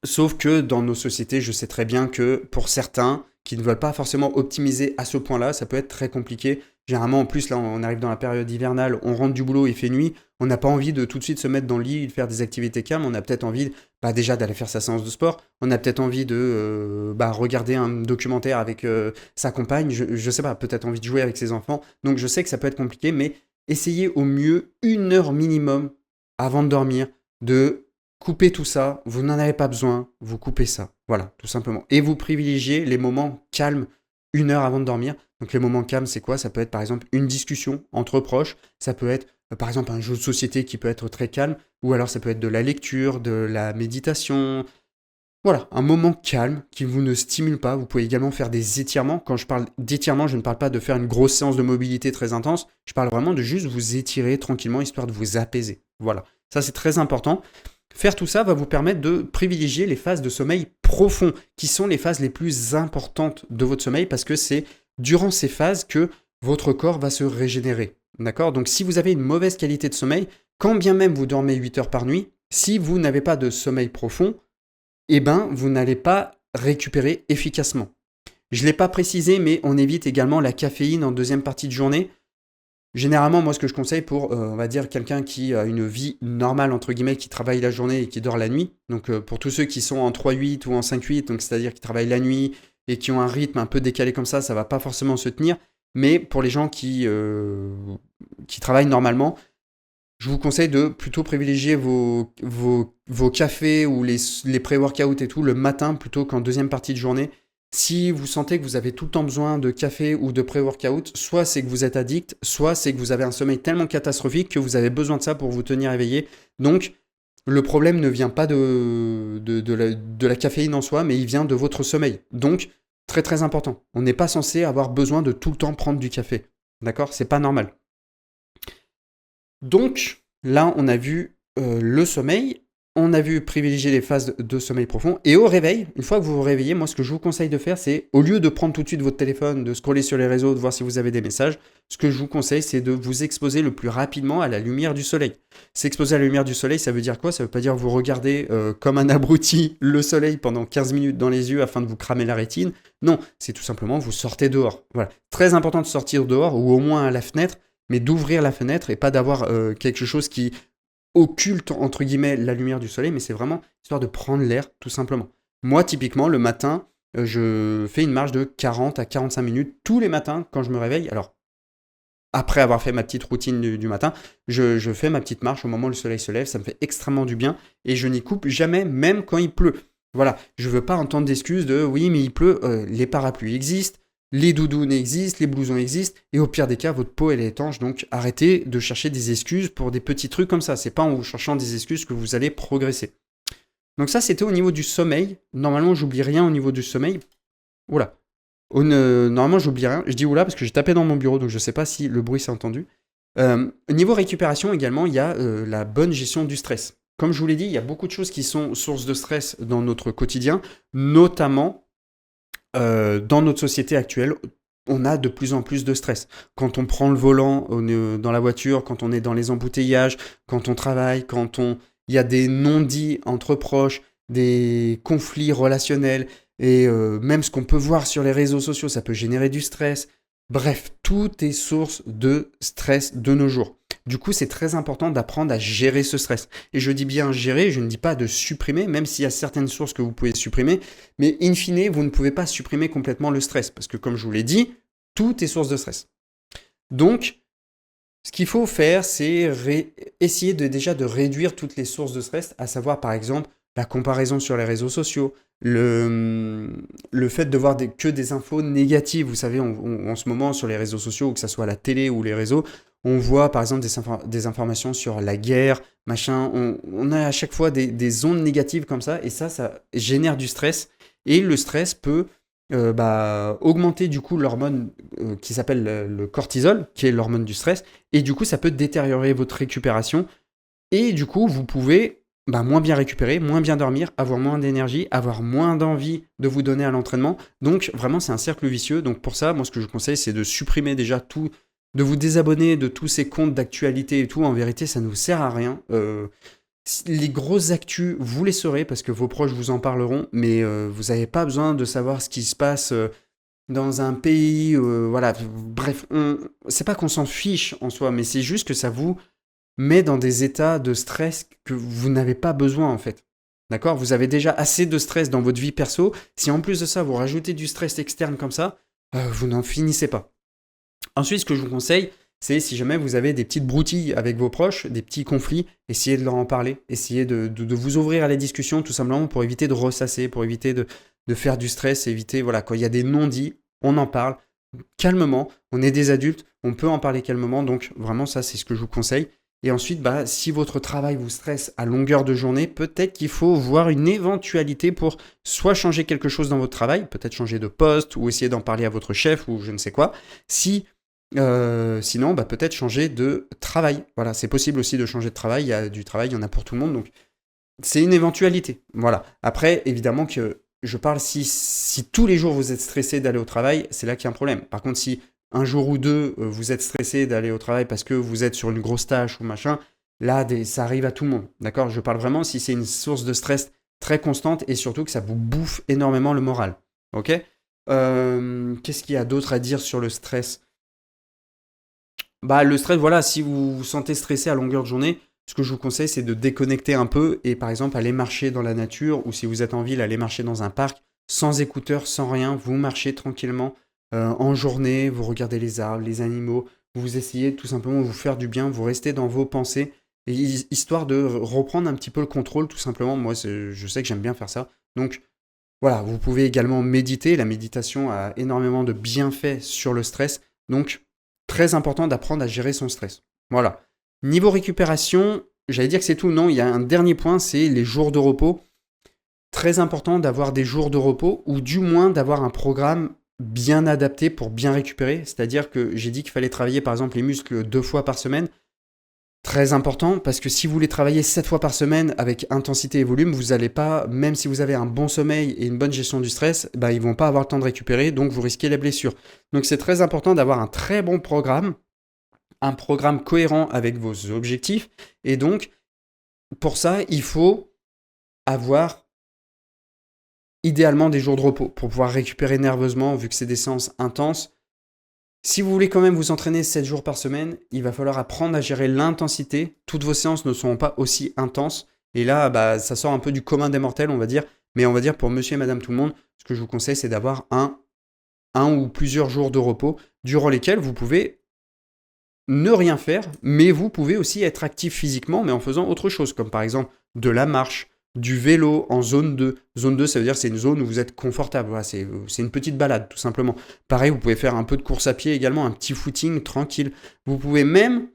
sauf que dans nos sociétés, je sais très bien que pour certains qui ne veulent pas forcément optimiser à ce point-là, ça peut être très compliqué. Généralement, en plus, là, on arrive dans la période hivernale, on rentre du boulot, il fait nuit, on n'a pas envie de tout de suite se mettre dans le lit et de faire des activités calmes, on a peut-être envie déjà d'aller faire sa séance de sport, on a peut-être envie de regarder un documentaire avec sa compagne, je sais pas, peut-être envie de jouer avec ses enfants. Donc je sais que ça peut être compliqué, mais essayez au mieux 1 heure minimum avant de dormir de couper tout ça, vous n'en avez pas besoin, vous coupez ça. Voilà, tout simplement. Et vous privilégiez les moments calmes 1 heure avant de dormir. Donc les moments calmes, c'est quoi? Ça peut être par exemple une discussion entre proches, ça peut être par exemple un jeu de société qui peut être très calme, ou alors ça peut être de la lecture, de la méditation. Voilà, un moment calme qui vous ne stimule pas. Vous pouvez également faire des étirements. Quand je parle d'étirement, je ne parle pas de faire une grosse séance de mobilité très intense, je parle vraiment de juste vous étirer tranquillement, histoire de vous apaiser. Voilà, ça c'est très important. Faire tout ça va vous permettre de privilégier les phases de sommeil profond, qui sont les phases les plus importantes de votre sommeil, parce que c'est durant ces phases que votre corps va se régénérer. D'accord? Donc si vous avez une mauvaise qualité de sommeil, quand bien même vous dormez 8 heures par nuit, si vous n'avez pas de sommeil profond, eh ben, vous n'allez pas récupérer efficacement. Je ne l'ai pas précisé, mais on évite également la caféine en deuxième partie de journée. Généralement, moi, ce que je conseille pour, on va dire, quelqu'un qui a une vie normale, entre guillemets, qui travaille la journée et qui dort la nuit, donc pour tous ceux qui sont en 3-8 ou en 5-8, donc c'est-à-dire qui travaillent la nuit et qui ont un rythme un peu décalé comme ça ne va pas forcément se tenir. Mais pour les gens qui travaillent normalement, je vous conseille de plutôt privilégier vos cafés ou les pré-workouts et tout le matin plutôt qu'en deuxième partie de journée. Si vous sentez que vous avez tout le temps besoin de café ou de pré-workout, soit c'est que vous êtes addict, soit c'est que vous avez un sommeil tellement catastrophique que vous avez besoin de ça pour vous tenir éveillé. Donc, le problème ne vient pas de la caféine en soi, mais il vient de votre sommeil. Donc, très très important. On n'est pas censé avoir besoin de tout le temps prendre du café. D'accord ? C'est pas normal. Donc, là, on a vu le sommeil, on a vu privilégier les phases de sommeil profond. Et au réveil, une fois que vous vous réveillez, moi, ce que je vous conseille de faire, c'est, au lieu de prendre tout de suite votre téléphone, de scroller sur les réseaux, de voir si vous avez des messages, ce que je vous conseille, c'est de vous exposer le plus rapidement à la lumière du soleil. S'exposer à la lumière du soleil, ça veut dire quoi ? Ça veut pas dire vous regarder comme un abruti le soleil pendant 15 minutes dans les yeux afin de vous cramer la rétine. Non, c'est tout simplement vous sortez dehors. Voilà. Très important de sortir dehors ou au moins à la fenêtre, mais d'ouvrir la fenêtre et pas d'avoir quelque chose qui occulte, entre guillemets, la lumière du soleil, mais c'est vraiment histoire de prendre l'air, tout simplement. Moi, typiquement, le matin, je fais une marche de 40 à 45 minutes tous les matins quand je me réveille. Alors, après avoir fait ma petite routine du matin, je fais ma petite marche au moment où le soleil se lève, ça me fait extrêmement du bien et je n'y coupe jamais, même quand il pleut. Voilà, je veux pas entendre d'excuses de « oui, mais il pleut », les parapluies existent, les doudounes existent, les blousons existent, et au pire des cas, votre peau elle est étanche, donc arrêtez de chercher des excuses pour des petits trucs comme ça. C'est pas en vous cherchant des excuses que vous allez progresser. Donc ça, c'était au niveau du sommeil. Normalement, j'oublie rien au niveau du sommeil. Oula. Normalement, j'oublie rien. Je dis oula parce que j'ai tapé dans mon bureau, donc je sais pas si le bruit s'est entendu. Niveau récupération également, il y a la bonne gestion du stress. Comme je vous l'ai dit, il y a beaucoup de choses qui sont sources de stress dans notre quotidien, notamment dans notre société actuelle, on a de plus en plus de stress. Quand on prend le volant dans la voiture, quand on est dans les embouteillages, quand on travaille, il y a des non-dits entre proches, des conflits relationnels, et même ce qu'on peut voir sur les réseaux sociaux, ça peut générer du stress. Bref, tout est source de stress de nos jours. Du coup, c'est très important d'apprendre à gérer ce stress. Et je dis bien gérer, je ne dis pas de supprimer, même s'il y a certaines sources que vous pouvez supprimer. Mais in fine, vous ne pouvez pas supprimer complètement le stress. Parce que comme je vous l'ai dit, tout est source de stress. Donc, ce qu'il faut faire, c'est essayer déjà de réduire toutes les sources de stress, à savoir par exemple la comparaison sur les réseaux sociaux, le fait de voir que des infos négatives. Vous savez, en ce moment, sur les réseaux sociaux, que ce soit la télé ou les réseaux, on voit par exemple des informations sur la guerre, machin. On a à chaque fois des ondes négatives comme ça, et ça génère du stress. Et le stress peut augmenter du coup l'hormone qui s'appelle le cortisol, qui est l'hormone du stress. Et du coup, ça peut détériorer votre récupération. Et du coup, vous pouvez moins bien récupérer, moins bien dormir, avoir moins d'énergie, avoir moins d'envie de vous donner à l'entraînement. Donc vraiment, c'est un cercle vicieux. Donc pour ça, moi, ce que je vous conseille, c'est de supprimer déjà tout, de vous désabonner de tous ces comptes d'actualité et tout. En vérité, ça ne vous sert à rien. Les grosses actus, vous les saurez parce que vos proches vous en parleront, mais vous n'avez pas besoin de savoir ce qui se passe dans un pays. Voilà, bref, c'est pas qu'on s'en fiche en soi, mais c'est juste que ça vous met dans des états de stress que vous n'avez pas besoin en fait. D'accord ? Vous avez déjà assez de stress dans votre vie perso. Si en plus de ça, vous rajoutez du stress externe comme ça, vous n'en finissez pas. Ensuite, ce que je vous conseille, c'est si jamais vous avez des petites broutilles avec vos proches, des petits conflits, essayez de leur en parler, essayez de vous ouvrir à la discussion tout simplement pour éviter de ressasser, pour éviter de faire du stress, éviter, voilà, quand il y a des non-dits, on en parle calmement, on est des adultes, on peut en parler calmement, donc vraiment ça c'est ce que je vous conseille. Et ensuite, si votre travail vous stresse à longueur de journée, peut-être qu'il faut voir une éventualité pour soit changer quelque chose dans votre travail, peut-être changer de poste ou essayer d'en parler à votre chef ou je ne sais quoi. Sinon, peut-être changer de travail. Voilà, c'est possible aussi de changer de travail. Il y a du travail, il y en a pour tout le monde. Donc, c'est une éventualité. Voilà. Après, évidemment que je parle si tous les jours vous êtes stressé d'aller au travail, c'est là qu'il y a un problème. Par contre, si un jour ou deux, vous êtes stressé d'aller au travail parce que vous êtes sur une grosse tâche ou machin, là, ça arrive à tout le monde. D'accord ? Je parle vraiment si c'est une source de stress très constante et surtout que ça vous bouffe énormément le moral. Ok. Qu'est-ce qu'il y a d'autre à dire sur le stress? Le stress, voilà, si vous vous sentez stressé à longueur de journée, ce que je vous conseille, c'est de déconnecter un peu et par exemple aller marcher dans la nature ou si vous êtes en ville, aller marcher dans un parc sans écouteurs, sans rien. Vous marchez tranquillement en journée, vous regardez les arbres, les animaux, vous essayez tout simplement de vous faire du bien, vous restez dans vos pensées et histoire de reprendre un petit peu le contrôle tout simplement. Moi, je sais que j'aime bien faire ça. Donc voilà, vous pouvez également méditer. La méditation a énormément de bienfaits sur le stress. Donc, très important d'apprendre à gérer son stress. Voilà. Niveau récupération, j'allais dire que c'est tout. Non, il y a un dernier point, c'est les jours de repos. Très important d'avoir des jours de repos ou du moins d'avoir un programme bien adapté pour bien récupérer. C'est-à-dire que j'ai dit qu'il fallait travailler par exemple les muscles 2 fois par semaine. Très important parce que si vous voulez travailler 7 fois par semaine avec intensité et volume, vous n'allez pas, même si vous avez un bon sommeil et une bonne gestion du stress, ils ne vont pas avoir le temps de récupérer, donc vous risquez les blessures. Donc c'est très important d'avoir un très bon programme, un programme cohérent avec vos objectifs. Et donc, pour ça, il faut avoir idéalement des jours de repos pour pouvoir récupérer nerveusement, vu que c'est des séances intenses. Si vous voulez quand même vous entraîner 7 jours par semaine, il va falloir apprendre à gérer l'intensité. Toutes vos séances ne seront pas aussi intenses. Et là, ça sort un peu du commun des mortels, on va dire. Mais on va dire pour monsieur et madame tout le monde, ce que je vous conseille, c'est d'avoir un ou plusieurs jours de repos durant lesquels vous pouvez ne rien faire, mais vous pouvez aussi être actif physiquement, mais en faisant autre chose, comme par exemple de la marche, du vélo en zone 2. Zone 2, ça veut dire que c'est une zone où vous êtes confortable. Voilà, c'est une petite balade, tout simplement. Pareil, vous pouvez faire un peu de course à pied également, un petit footing tranquille. Vous pouvez même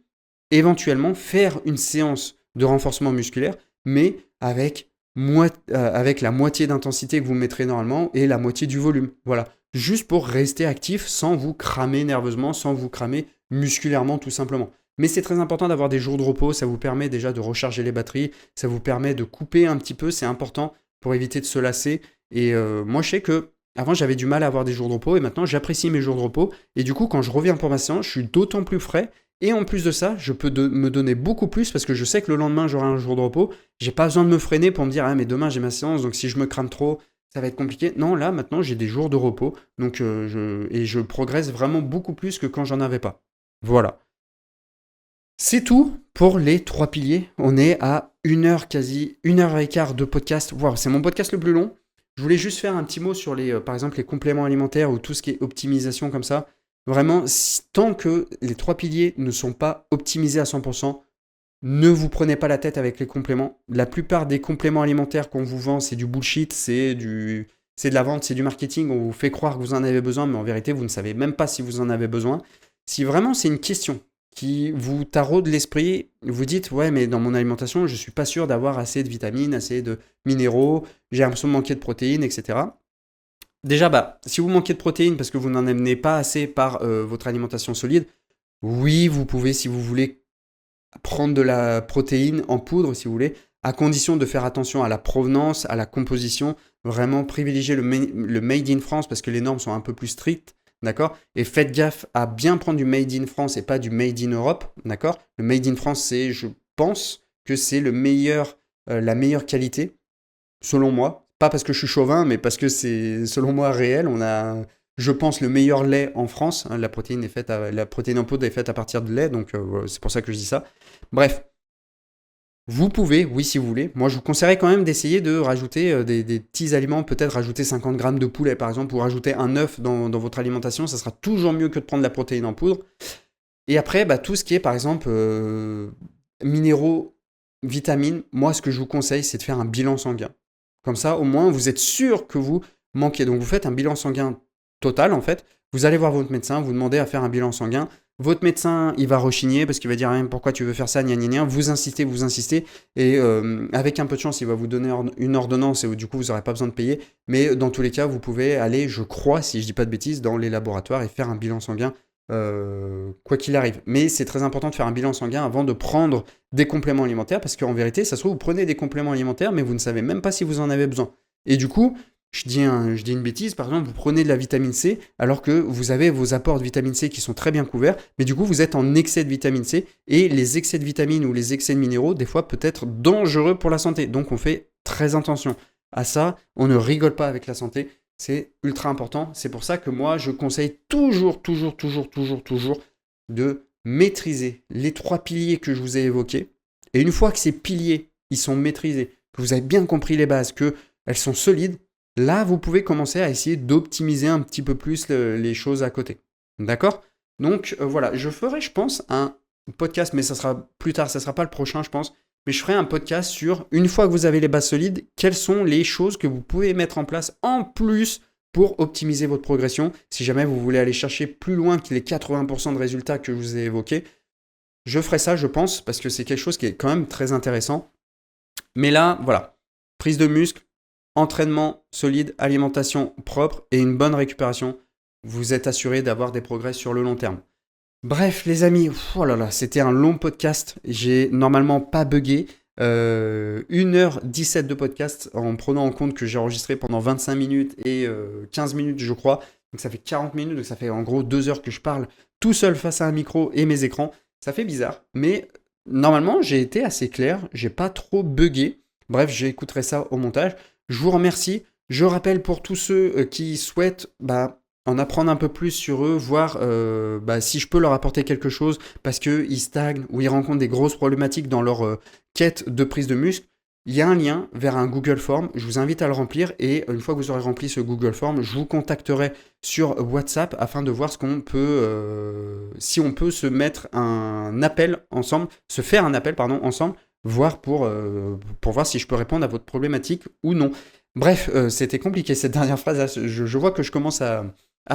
éventuellement faire une séance de renforcement musculaire, mais avec la moitié d'intensité que vous mettrez normalement et la moitié du volume. Voilà, juste pour rester actif sans vous cramer nerveusement, sans vous cramer musculairement tout simplement. Mais c'est très important d'avoir des jours de repos, ça vous permet déjà de recharger les batteries, ça vous permet de couper un petit peu, c'est important pour éviter de se lasser. Et moi je sais que avant j'avais du mal à avoir des jours de repos et maintenant j'apprécie mes jours de repos. Et du coup quand je reviens pour ma séance, je suis d'autant plus frais. Et en plus de ça, je peux me donner beaucoup plus parce que je sais que le lendemain j'aurai un jour de repos. J'ai pas besoin de me freiner pour me dire ah mais demain j'ai ma séance donc si je me crame trop ça va être compliqué. Non là maintenant j'ai des jours de repos donc je progresse vraiment beaucoup plus que quand j'en avais pas. Voilà. C'est tout pour les 3 piliers. On est à 1h15 de podcast. Wow, c'est mon podcast le plus long. Je voulais juste faire un petit mot sur par exemple, les compléments alimentaires ou tout ce qui est optimisation comme ça. Vraiment, tant que les 3 piliers ne sont pas optimisés à 100%, ne vous prenez pas la tête avec les compléments. La plupart des compléments alimentaires qu'on vous vend, c'est du bullshit, c'est de la vente, c'est du marketing. On vous fait croire que vous en avez besoin, mais en vérité, vous ne savez même pas si vous en avez besoin. Si vraiment c'est une question qui vous taraude l'esprit, vous dites ouais mais dans mon alimentation je suis pas sûr d'avoir assez de vitamines, assez de minéraux, j'ai l'impression de manquer de protéines, etc. Déjà si vous manquez de protéines parce que vous n'en amenez pas assez par votre alimentation solide, oui vous pouvez si vous voulez prendre de la protéine en poudre si vous voulez, à condition de faire attention à la provenance, à la composition, vraiment privilégier le made in France parce que les normes sont un peu plus strictes. D'accord? Et faites gaffe à bien prendre du Made in France et pas du Made in Europe. D'accord? Le Made in France, je pense que c'est la meilleure qualité, selon moi. Pas parce que je suis chauvin, mais parce que c'est, selon moi, réel. On a, je pense, le meilleur lait en France. La protéine en poudre est faite à partir de lait, donc c'est pour ça que je dis ça. Bref. Vous pouvez, oui si vous voulez. Moi je vous conseillerais quand même d'essayer de rajouter des petits aliments, peut-être rajouter 50 grammes de poulet par exemple, ou rajouter un œuf dans votre alimentation, ça sera toujours mieux que de prendre de la protéine en poudre. Et après, tout ce qui est par exemple minéraux, vitamines, moi ce que je vous conseille c'est de faire un bilan sanguin. Comme ça au moins vous êtes sûr que vous manquez. Donc vous faites un bilan sanguin total en fait, vous allez voir votre médecin, vous demandez à faire un bilan sanguin. Votre médecin, il va rechigner parce qu'il va dire pourquoi tu veux faire ça, gna gna gna. Vous insistez. Et avec un peu de chance, il va vous donner une ordonnance et du coup, vous n'aurez pas besoin de payer. Mais dans tous les cas, vous pouvez aller, je crois, si je ne dis pas de bêtises, dans les laboratoires et faire un bilan sanguin quoi qu'il arrive. Mais c'est très important de faire un bilan sanguin avant de prendre des compléments alimentaires parce qu'en vérité, ça se trouve, vous prenez des compléments alimentaires, mais vous ne savez même pas si vous en avez besoin. Et du coup, je dis une bêtise, par exemple, vous prenez de la vitamine C alors que vous avez vos apports de vitamine C qui sont très bien couverts, mais du coup vous êtes en excès de vitamine C et les excès de vitamines ou les excès de minéraux, des fois peut être dangereux pour la santé. Donc on fait très attention à ça. On ne rigole pas avec la santé. C'est ultra important. C'est pour ça que moi, je conseille toujours de maîtriser les 3 piliers que je vous ai évoqués. Et une fois que ces piliers, ils sont maîtrisés, que vous avez bien compris les bases, qu'elles sont solides, là, vous pouvez commencer à essayer d'optimiser un petit peu plus les choses à côté. D'accord ? Donc voilà, je ferai, je pense, un podcast, mais ça sera plus tard, ça ne sera pas le prochain, je pense. Mais je ferai un podcast sur, une fois que vous avez les bases solides, quelles sont les choses que vous pouvez mettre en place en plus pour optimiser votre progression. Si jamais vous voulez aller chercher plus loin que les 80% de résultats que je vous ai évoqués, je ferai ça, je pense, parce que c'est quelque chose qui est quand même très intéressant. Mais là, voilà, prise de muscle, entraînement solide, alimentation propre et une bonne récupération. Vous êtes assuré d'avoir des progrès sur le long terme. Bref, les amis, oh là là, c'était un long podcast. J'ai normalement pas bugué. 1h17 de podcast en prenant en compte que j'ai enregistré pendant 25 minutes et 15 minutes, je crois. Donc ça fait 40 minutes, donc ça fait en gros 2 heures que je parle tout seul face à un micro et mes écrans. Ça fait bizarre, mais normalement, j'ai été assez clair. J'ai pas trop bugué. Bref, j'écouterai ça au montage. Je vous remercie. Je rappelle pour tous ceux qui souhaitent en apprendre un peu plus sur eux, voir si je peux leur apporter quelque chose parce qu'ils stagnent ou ils rencontrent des grosses problématiques dans leur quête de prise de muscle, il y a un lien vers un Google Form. Je vous invite à le remplir et une fois que vous aurez rempli ce Google Form, je vous contacterai sur WhatsApp afin de voir ce qu'on peut, si on peut se mettre un appel ensemble, se faire un appel ensemble, voir pour voir si je peux répondre à votre problématique ou non. Bref, c'était compliqué cette dernière phrase. Je vois que je commence à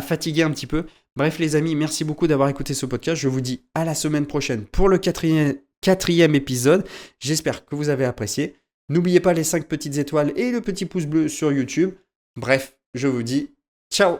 fatiguer un petit peu. Bref les amis, merci beaucoup d'avoir écouté ce podcast. Je vous dis à la semaine prochaine pour le quatrième épisode. J'espère que vous avez apprécié. N'oubliez pas les 5 petites étoiles et le petit pouce bleu sur YouTube. Bref, je vous dis ciao.